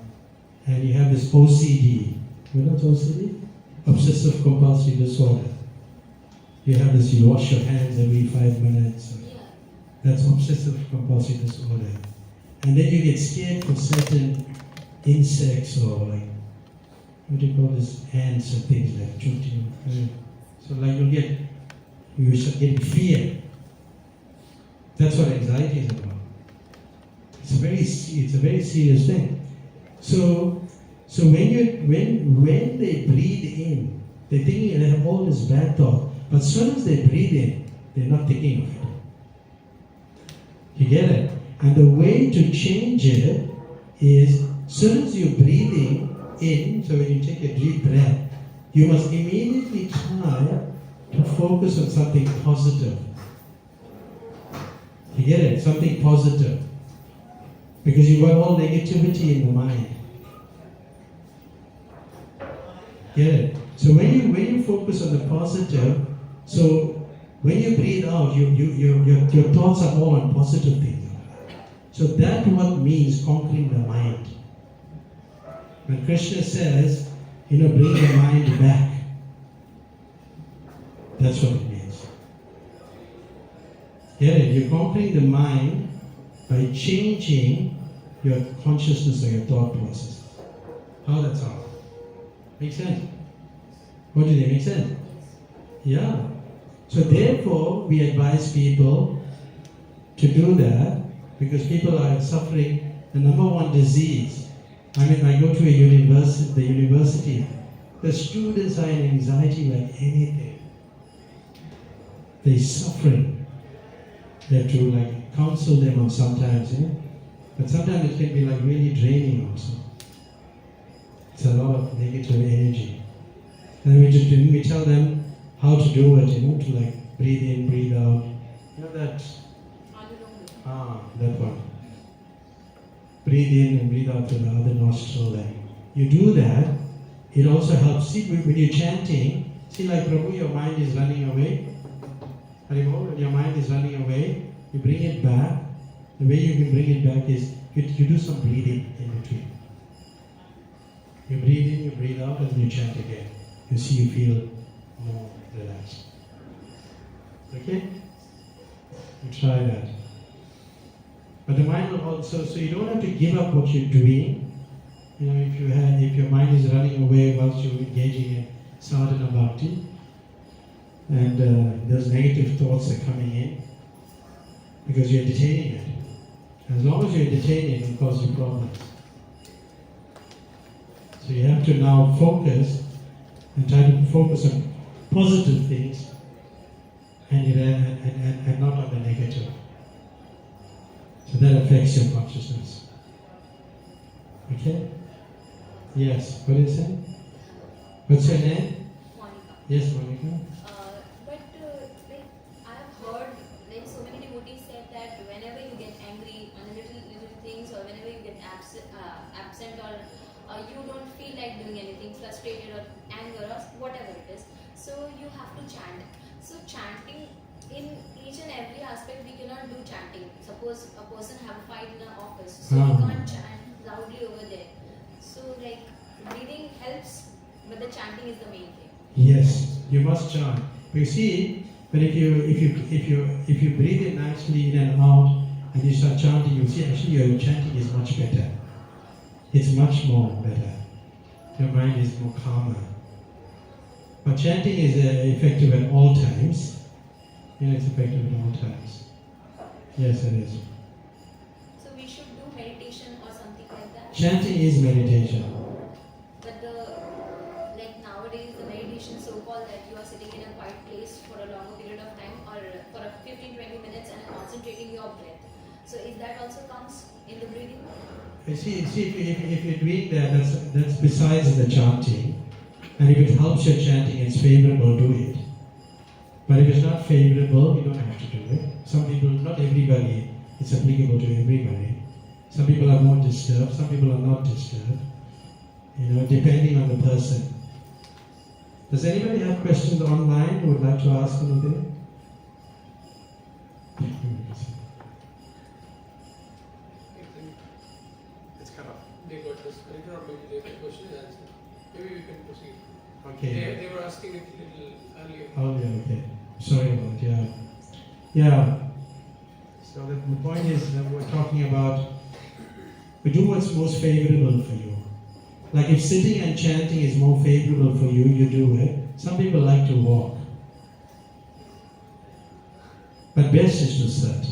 you have this OCD. You know what's OCD? Obsessive compulsive disorder. You have this, you wash your hands every 5 minutes. Yeah. That's obsessive compulsive disorder. And then you get scared for certain insects or like, what do you call this, ants and things like that. So like you start getting fear. That's what anxiety is about. It's a very serious thing. So when they breathe in, they're thinking they have all this bad thought. But as soon as they breathe in, they're not thinking of it. You get it? And the way to change it is, as soon as you're breathing in, so when you take a deep breath, you must immediately try to focus on something positive. You get it? Something positive. Because you've got all negativity in the mind. Get it? So when you focus on the positive, so when you breathe out, your thoughts are all on positive things. So that's what means conquering the mind. When Krishna says, bring the mind back, that's what it means. Get it? You're conquering the mind by changing your consciousness or your thought process. How that sound? Make sense? What do they make sense? Yeah. So therefore, we advise people to do that because people are suffering the number one disease. I go to the university, the students are in anxiety like anything. They're suffering. They have to counsel them on sometimes, But sometimes it can be really draining also. It's a lot of negative energy. And we tell them how to do it, to breathe in, breathe out. That? That one. Breathe in and breathe out to the other nostril. You do that, it also helps. See, when you're chanting, see Prabhu, your mind is running away. When your mind is running away, you bring it back. The way you can bring it back is you do some breathing in between. You breathe in, you breathe out, and you chant again. You see, you feel more relaxed. Okay? You try that. But the mind will also, so you don't have to give up what you're doing. If your mind is running away whilst you're engaging in sadhana bhakti, and those negative thoughts are coming in, because you're detaining it. As long as you're detaining it, it will cause you problems. So you have to now focus and try to focus on positive things and not on the negative. So that affects your consciousness. Okay? Yes. What is it? What's your name? Monica. Yes, Monica. I have heard so many devotees said that whenever you get angry on little things, or whenever you get absent or you don't feel like doing anything, frustrated or anger or whatever it is, so you have to chant. So chanting in each and every aspect, we cannot do chanting. Suppose a person have a fight in an office, so you can't chant loudly over there. So breathing helps, but the chanting is the main thing. Yes, you must chant. You see, but if you breathe in nicely in and out, and you start chanting, you see actually your chanting is much better. It's much more better. Your mind is more calmer. But chanting is effective at all times. It's effective at all times. Yes, it is. So we should do meditation or something like that? Chanting is meditation. But nowadays the meditation is so called that you are sitting in a quiet place for a longer period of time, or for 15-20 minutes and concentrating your breath. So is that also comes in the breathing? You see, if you're doing that, that's besides the chanting. And if it helps your chanting, it's favorable, do it. But if it's not favorable, you don't have to do it. Some people, not everybody, it's applicable to everybody. Some people are more disturbed, some people are not disturbed. Depending on the person. Does anybody have questions online who would like to ask anything? It's cut off. They got this. I cannot maybe they have question and answer. Maybe we can proceed. Okay. They were asking it a little earlier. Oh, yeah, okay. Sorry about that, yeah. Yeah. So the point is that we're talking about, do what's most favorable for you. Like if sitting and chanting is more favorable for you, you do it. Some people like to walk. But best is to sit.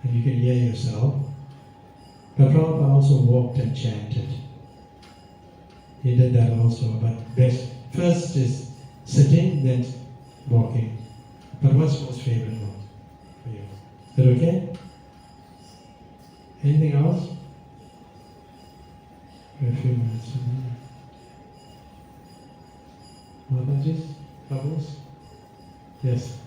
And you can hear yourself. But Prabhupada also walked and chanted. He did that also, but best. First is sitting, then walking. But what's most favorable for you? Is that okay? Anything else? For a few minutes. Mataji's troubles? Yes.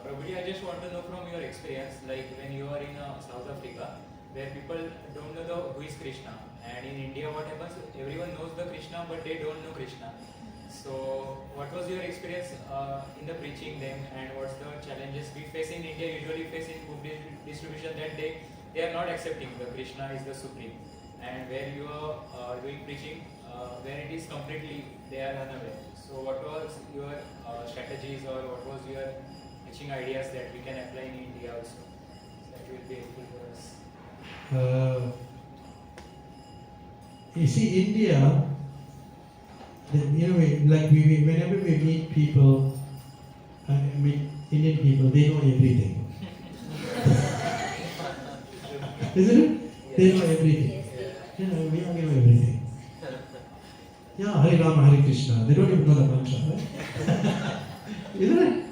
Prabhuji, I just want to know from your experience, like when you are in South Africa, where people don't know who is Krishna, and in India what happens, everyone knows the Krishna but they don't know Krishna. So what was your experience in the preaching them, and what's the challenges we face in India, usually face in book distribution, that they are not accepting the Krishna is the supreme, and where you are doing preaching, where it is completely they are unaware. So what was your strategies, or what was your teaching ideas that we can apply in India also? That will be helpful for us. You see, India, whenever we meet people, Indian people, they know everything. Isn't it? They know everything. Yes, We all know everything. Yeah, Hare Rama, Hare Krishna. They don't even know the mantra, right? Isn't it?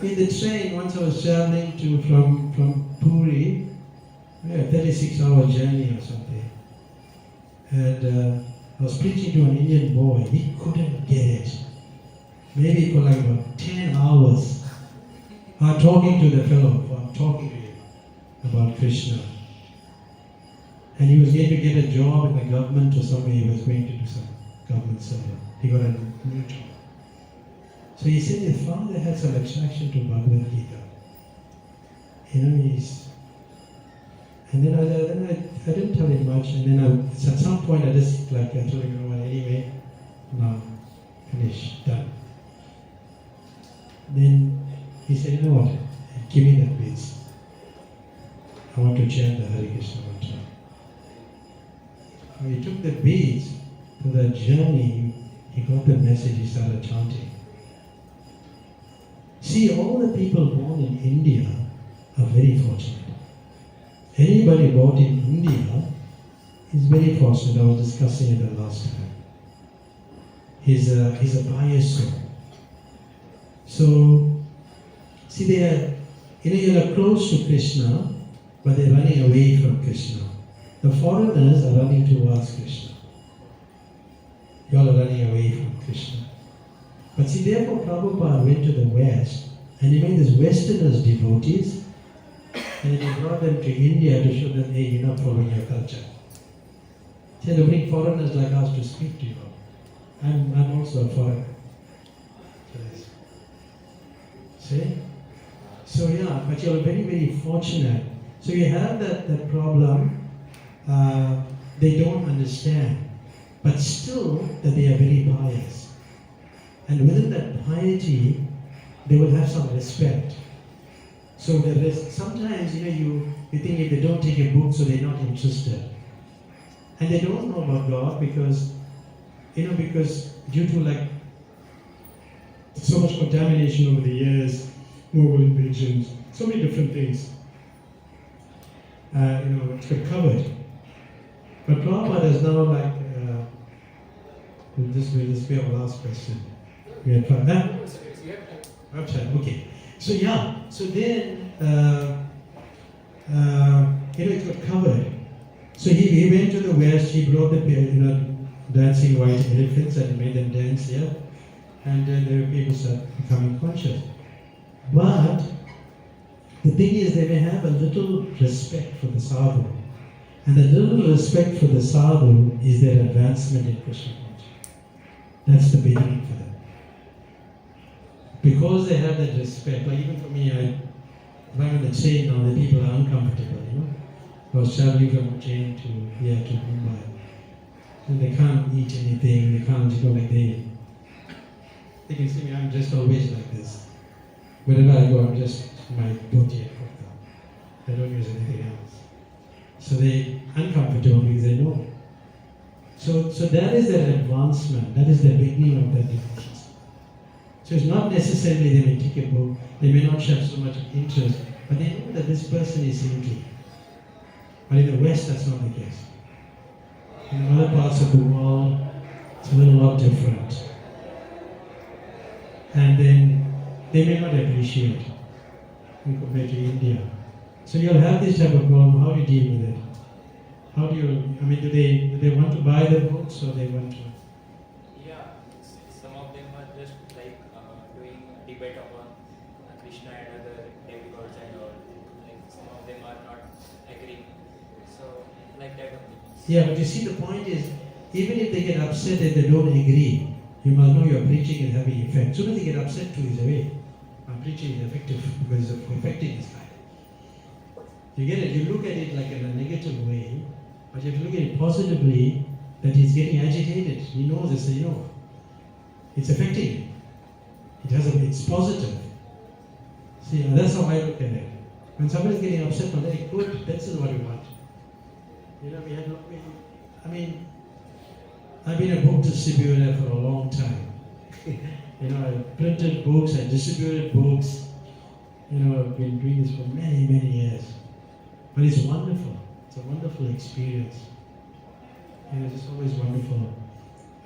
In the train, once I was traveling from Puri, 36-hour journey or something, and I was preaching to an Indian boy. He couldn't get it. Maybe for like about 10 hours. I'm talking to the fellow, I'm talking to him about Krishna. And he was going to get a job in the government or somewhere. He was going to do some government service. He got a new job. So he said his father had some attraction to Bhagavad Gita. And then I didn't tell him much, and then at some point I just I told him, you know what, anyway, now, finish, done. Then he said, you know what, give me that beads. I want to chant the Hare Krishna mantra. When he took the beads for that journey, he got the message, he started chanting. See, all the people born in India are very fortunate. Anybody born in India is very fortunate. I was discussing it the last time. He's a pious soul. So, see, you are close to Krishna, but they're running away from Krishna. The foreigners are running towards Krishna. You all are running away from Krishna. But see, therefore Prabhupada went to the West, and he made these Westerners devotees, and he brought them to India to show them, hey, you're not following your culture. He said to bring foreigners like us to speak to you. I'm also a foreigner. See? So yeah, but you're very, very fortunate. So you have that problem, they don't understand, but still that they are very pious. And within that piety, they will have some respect. So sometimes, you think if they don't take a book, so they're not interested. And they don't know about God because due to so much contamination over the years, Mughal invasions, so many different things, it's got covered. But Prabhupada is now this will be our last question. We had fun. Okay. So then, it got covered. So he went to the West, he brought the dancing white elephants and made them dance here. And then the people start becoming conscious. But the thing is, they may have a little respect for the sadhu. And the little respect for the sadhu is their advancement in Krishna consciousness. That's the beginning for them. Because they have that respect, like even for me, if I'm on the train now, the people are uncomfortable, I was traveling from a train to here to Mumbai. And they can't eat anything, they can't, they can see me, I'm just always like this. Wherever I go, I'm just my dhoti and kurta. They don't use anything else. So they're uncomfortable because they know. So that is their advancement. That is the beginning of their devotion. So it's not necessarily they may take a book, they may not show so much interest, but they know that this person is saintly. But in the West, that's not the case. In other parts of the world, it's a little lot different. And then they may not appreciate when compared to India. So you'll have this type of problem. How do you deal with it? How do you? I mean, do they want to buy the books or they want to? Yeah, some of them are just like doing debate upon Krishna and other demigods and all. Like some of them are not agreeing. So like that only. Yeah, but you see, the point is, even if they get upset and they don't agree, you must know your preaching is having effect. As soon as they get upset, too is away. My preaching is effective because of affecting this guy. You get it? You look at it like in a negative way, but you have to look at it positively, that he's getting agitated. He knows it's it's affecting him. It's positive. See, that's how I look at it. When somebody's getting upset, I'm like, good, this is what we want. You know, I've been a book distributor for a long time. You know, I printed books, I distributed books. You know, I've been doing this for many, many years. But it's wonderful. It's a wonderful experience. You know, it's just always wonderful.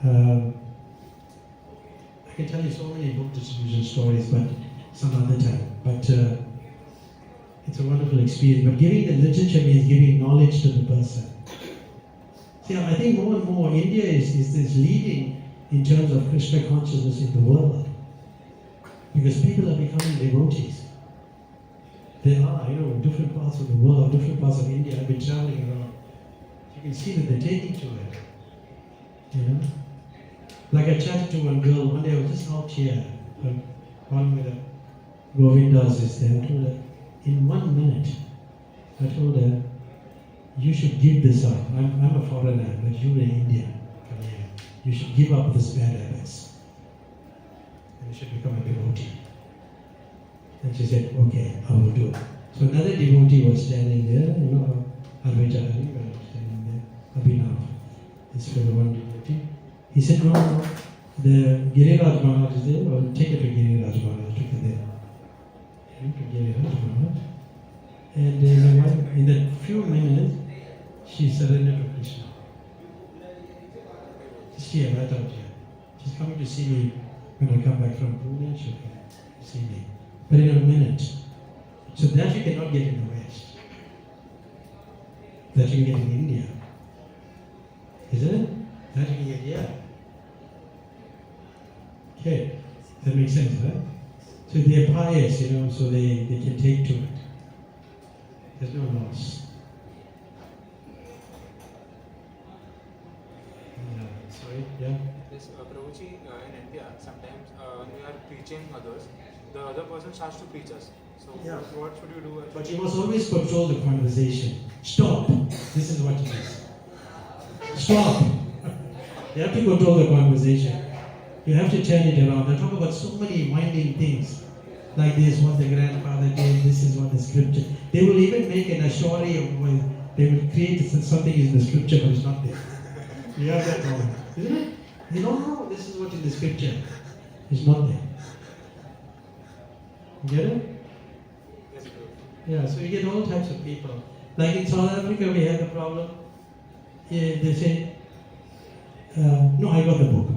I can tell you so many book distribution stories, but some other time. But it's a wonderful experience. But giving the literature means giving knowledge to the person. See, I think more and more India is leading in terms of Krishna consciousness in the world. Because people are becoming devotees. They are, you know, different parts of the world, different parts of India. I've been traveling around. You can see that they're taking to it. You know? Like I chatted to one girl, one day I was just out here, one with the Govindas is there. I told her, in 1 minute, I told her, you should give this up. I'm a foreigner, but you're in India. Come here. You should give up this bad habits. And you should become a devotee. And she said, okay, I will do it. So another devotee was standing there, you know, Advaita was standing there, Abhinav. This fellow one devotee. He said, no, the Giriraj Maharaj is there, or take it to Giriraj Maharaj, took it there. He went to Giriraj Maharaj. And in that few minutes, she surrendered to Krishna. Just here, right out here. She's coming to see me when I come back from Pune, she'll come to see me. But in a minute. So that you cannot get in the West. That you can get in India. Isn't it? That you can get here. Okay. That makes sense, right? So they are pious, you know, so they can take to it. There's no loss. Sorry, yeah? Yes, Prabhuji, in India, sometimes when we are preaching others, the other person starts to preach us. So Yeah. what should you do? But you must always control the conversation. Stop. This is what it is. Stop. You have to control the conversation. You have to turn it around. They talk about so many winding things. Like this, what the grandfather did, this is what the scripture. They will even make an story of when they will create something in the scripture, but it's not there. You have that moment, isn't it? You don't know this is what in the scripture. It's not there. You get it? Yes, Prabhuji. Yeah, so you get all types of people. Like in South Africa, we had the problem. Yeah, they say, no, I got the book.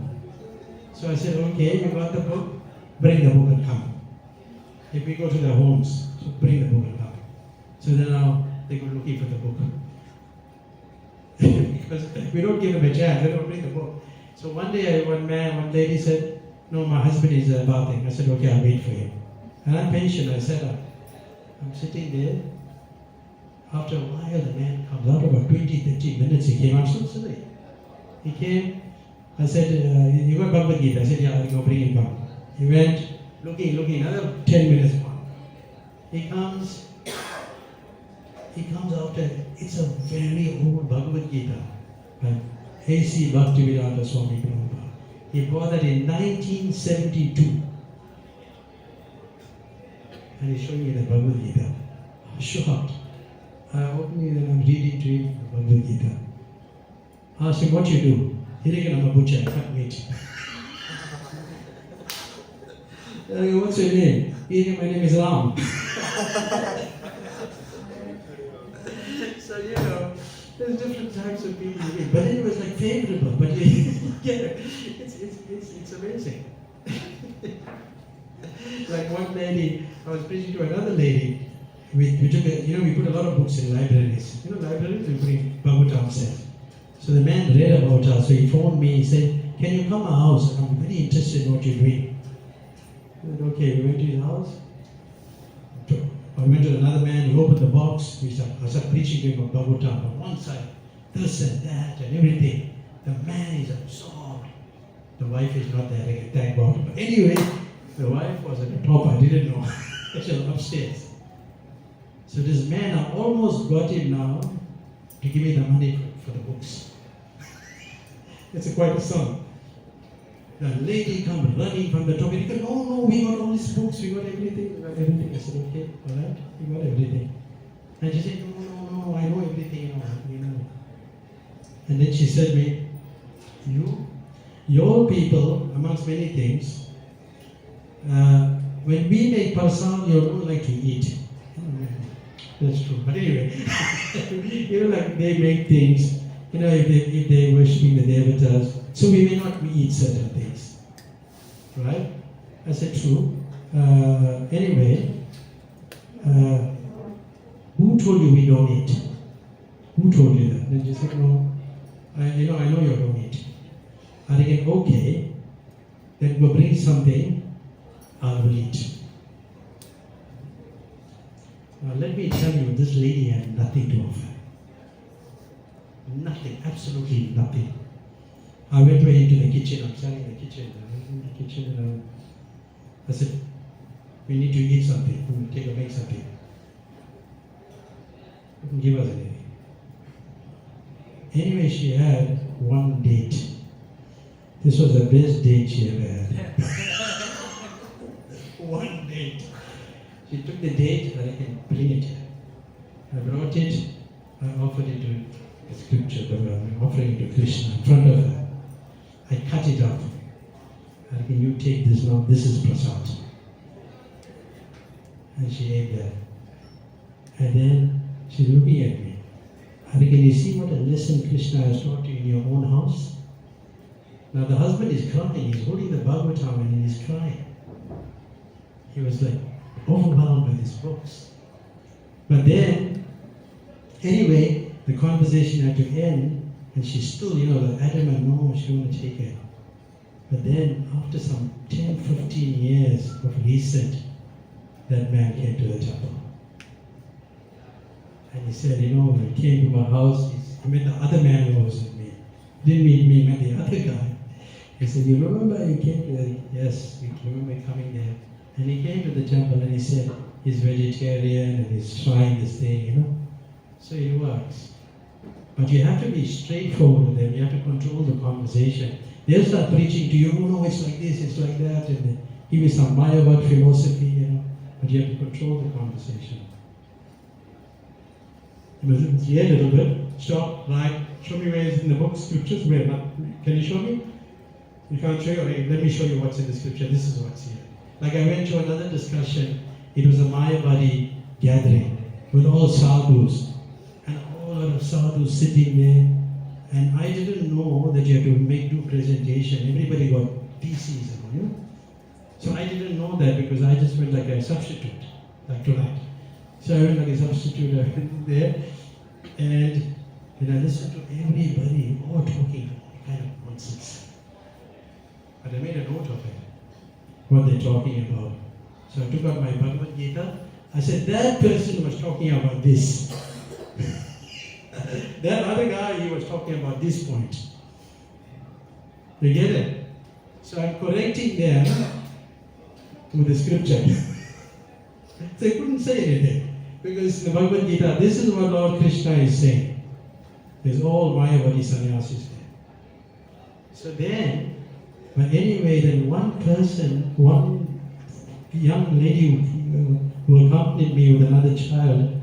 So I said, okay, you got the book, bring the book and come. If we go to their homes, so bring the book and come. So then now they go looking for the book. Because we don't give them a chance, they don't bring the book. So one day, one lady said, no, my husband is bathing. I said, okay, I'll wait for you. And I'm patient, I sat up. I'm sitting there. After a while, the man comes out, about 20-30 minutes he came. I'm so silly. He came, I said, you got Bhagavad Gita? I said, yeah, I'll go bring him back. He went, looking, another 10 minutes more. He comes after, it's a very old Bhagavad Gita. But A.C. Bhaktivedanta Swami Prabhupada. He bought that in 1972. And he's showing me the Bhagavad Gita. I'm shocked. open it and I'm reading to him the Bhagavad Gita. Ask him what you do. He reckon I'm a butcher, I cut meat. I go, what's your name? He said, my name is Ram. So, you know, there's different types of people. But it was like favorable. But it's amazing. Like one lady, I was preaching to another lady. We took we put a lot of books in libraries. Libraries, we bring Bhagavatam set. So the man read about us, so he phoned me, he said, can you come to our house? I'm very interested in what you're doing. I said, okay, we went to his house. I went to another man, he opened the box, I started preaching to him about Bhagavatam. On one side, this and that and everything. The man is absorbed. The wife is not there, thank God. But anyway, the wife was at the top, I didn't know. She was upstairs. So this man, I almost got him now to give me the money for the books. It's quite a sum. The lady come running from the top. He goes, no, we got all these books, we got everything. I said, okay, all right, we got everything. And she said, no, I know everything, you know. And then she said to me, your people, amongst many things, when we make prasad, you don't like to eat. That's true. But anyway, like they make things, if they're worshipping the devotees, so we may not eat certain things. Right? I said, true. Anyway, who told you we don't eat? Who told you that? Then she said, no, I know you don't eat. I said, okay, then go bring something, I will eat. Now let me tell you, this lady had nothing to offer. Nothing, absolutely nothing. I went into the kitchen, I'm standing in the kitchen, and I said, we need to eat something, we will make something. She didn't give us anything. Anyway, she had one date. This was the best date she ever had. One date. She took the date and I can bring it. I brought it, I offered it to the scripture, I'm offering it to Krishna in front of her. I cut it up. And can you take this now? This is prasad. And she ate that. And then she's looking at me. Can you see what a lesson Krishna has taught you in your own house? Now the husband is crying, he's holding the Bhagavatam and he's crying. He was like overwhelmed by these books. But then, anyway, the conversation had to end and she's still, adamant, no, she don't want to take it. But then, after some 10, 15 years of research, that man came to the temple. And he said, when he came to my house, he met the other man who was with me. Didn't meet me, he met the other guy. He said, you remember you came to the, yes, we remember coming there. And he came to the temple and he said, he's vegetarian and he's trying this thing, So it works. But you have to be straightforward with them. You have to control the conversation. They'll start preaching to you, no, it's like this, it's like that, and give you some Mayavad philosophy, But you have to control the conversation. Yeah, a little bit. Stop, right? Show me where it's in the book, scriptures. Where? Can you show me? You can't show you? Okay, let me show you what's in the scripture. This is what's here. Like I went to another discussion. It was a Mayavadi gathering with all sadhus. And a whole lot of sadhus sitting there. And I didn't know that you have to do presentation. Everybody got PCs, So I didn't know that because I just went like a substitute, like tonight. So I went like a substitute, I went there. And then I listened to everybody, all talking all kind of nonsense. But I made a note of it, what they're talking about. So I took out my Bhagavad Gita. I said, that person was talking about this. That other guy, he was talking about this point. You get it? So I'm correcting them with the scripture. So I couldn't say anything. Because in the Bhagavad Gita, this is what Lord Krishna is saying. There's all Mayavadi sannyasis there. So then, but anyway, then one young lady who accompanied me with another child,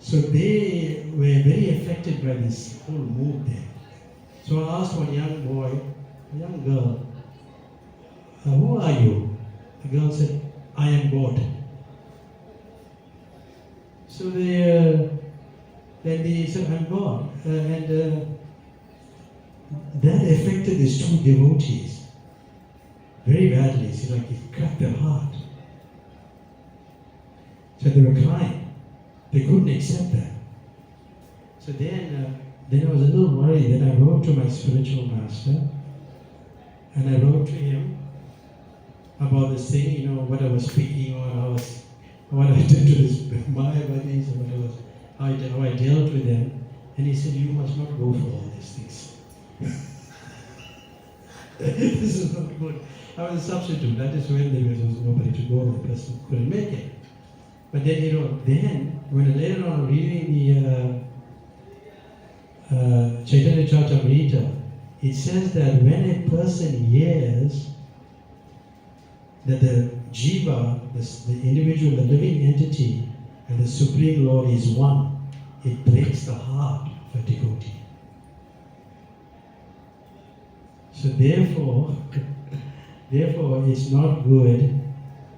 So they were very affected by this whole move there. So I asked one young boy, a young girl, who are you? The girl said, I am God. So then they said, I'm God. That affected these two devotees very badly. It's like it cracked their heart. So they were crying. They couldn't accept that. So then I was a little worried. Then I wrote to my spiritual master, and I wrote to him about this thing, what I was speaking on, what I did to this Mayavadis, and how I dealt with them. And he said, you must not go for all these things. This is not good. I was a substitute. That is when there was nobody to go. The person couldn't make it. But then, when later on reading the Chaitanya Charitamrita, it says that when a person hears that the jiva, the individual, the living entity, and the Supreme Lord is one, it breaks the heart of a devotee. So therefore, it's not good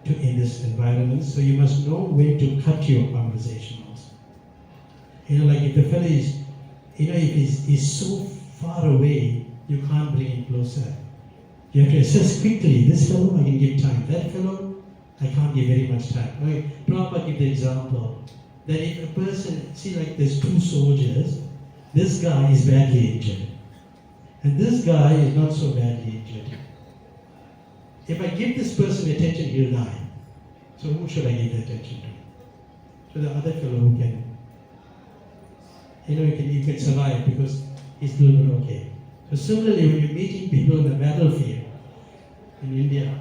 in this environment. So you must know when to cut your conversation also. Like if the fellow is, if he's so far away, you can't bring him closer. You have to assess quickly, this fellow I can give time, that fellow I can't give very much time. Okay, Prabhupada give the example that if a person, like there's two soldiers, this guy is badly injured, and this guy is not so badly injured. If I give this person attention, he'll die. So who should I give the attention to? So the other fellow who can, he can survive because he's a little bit okay. So similarly, when you're meeting people on the battlefield in India,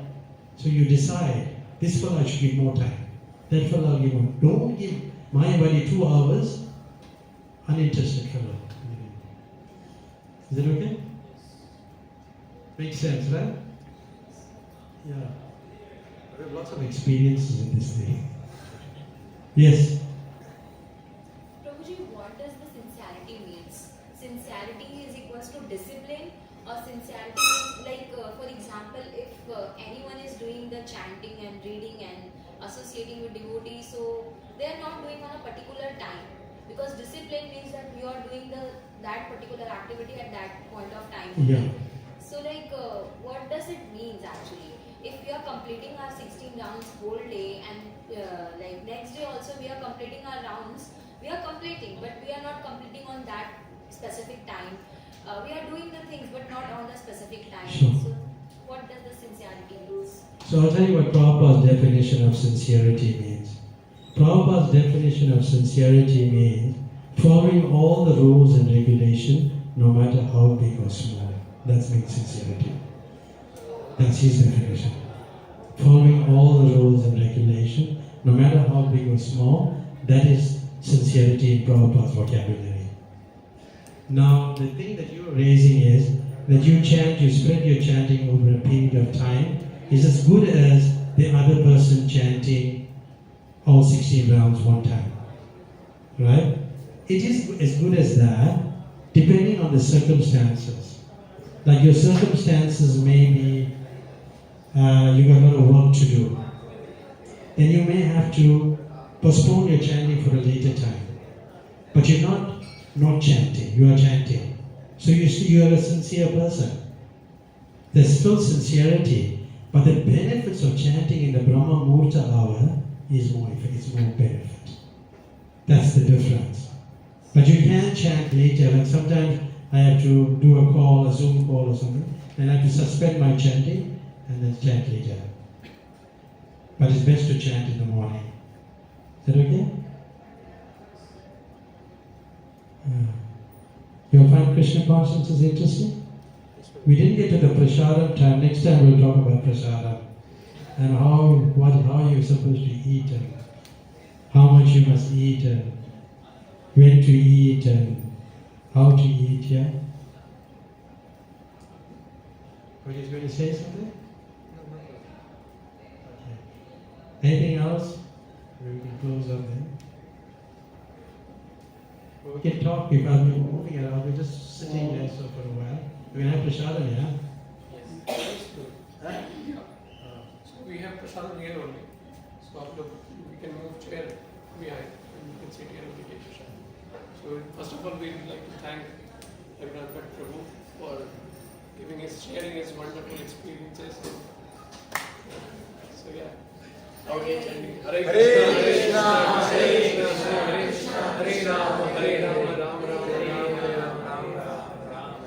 so you decide, this fellow I should give more time, that fellow I'll give more. Don't give Mayavadi 2 hours, uninterested fellow. Is that okay? Makes sense, right? Yeah. I have lots of experiences in this thing. Yes? Prabhuji, what does the sincerity means? Sincerity is equals to discipline, or sincerity means like, for example, if anyone is doing the chanting and reading and associating with devotees, so they are not doing on a particular time. Because discipline means that you are doing that particular activity at that point of time. Yeah. So what does it mean actually? If we are completing our 16 rounds whole day and next day also we are completing our rounds, we are completing, but we are not completing on that specific time. We are doing the things but not on the specific time. Sure. So what does the sincerity mean? So I'll tell you what Prabhupada's definition of sincerity means. Prabhupada's definition of sincerity means following all the rules and regulation, no matter how big or small. That means sincerity. That's his definition. Following all the rules and regulation, no matter how big or small, that is sincerity in Prabhupada's vocabulary. Now, the thing that you are raising is that you spread your chanting over a period of time is as good as the other person chanting all 16 rounds one time. Right? It is as good as that, depending on the circumstances. Like your circumstances may be, you got a lot of work to do. Then you may have to postpone your chanting for a later time. But you're not chanting, you are chanting. So you are a sincere person. There's still sincerity, but the benefits of chanting in the Brahma Muhurta hour is more benefit. That's the difference. But you can chant later, like sometimes I have to do a call, a Zoom call or something, then I have to suspend my chanting and then chant later. But it's best to chant in the morning. Is that okay? You find Krishna consciousness is interesting? We didn't get to the prasadam time. Next time we'll talk about prasadam and how you're supposed to eat and how much you must eat and when to eat and how to eat, yeah? Are you going to say something? Okay. Anything else? We can close up then. We can talk if I'm moving around. We're just sitting there so for a while. We can have prasadam, yeah? That's good. So we have prasadam here only. So look, we can move chair behind and you can sit here and we take prasadam. So first of all, we would like to thank Raghunath Bhatt Prabhu for sharing his wonderful experiences. So yeah. Okay, chanting. Hare Krishna, Hare Krishna, Hare Krishna, Hare Rama, Hare Rama, Rama Rama, Rama Rama.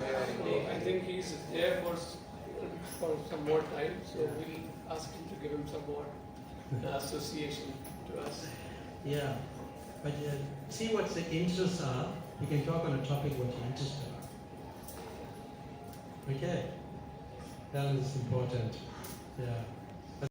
I think he's there for some more time, so we'll ask him to give him some more association to us. Yeah. But see what the interests are. You can talk on a topic what your interests are. Okay? That is important. Yeah.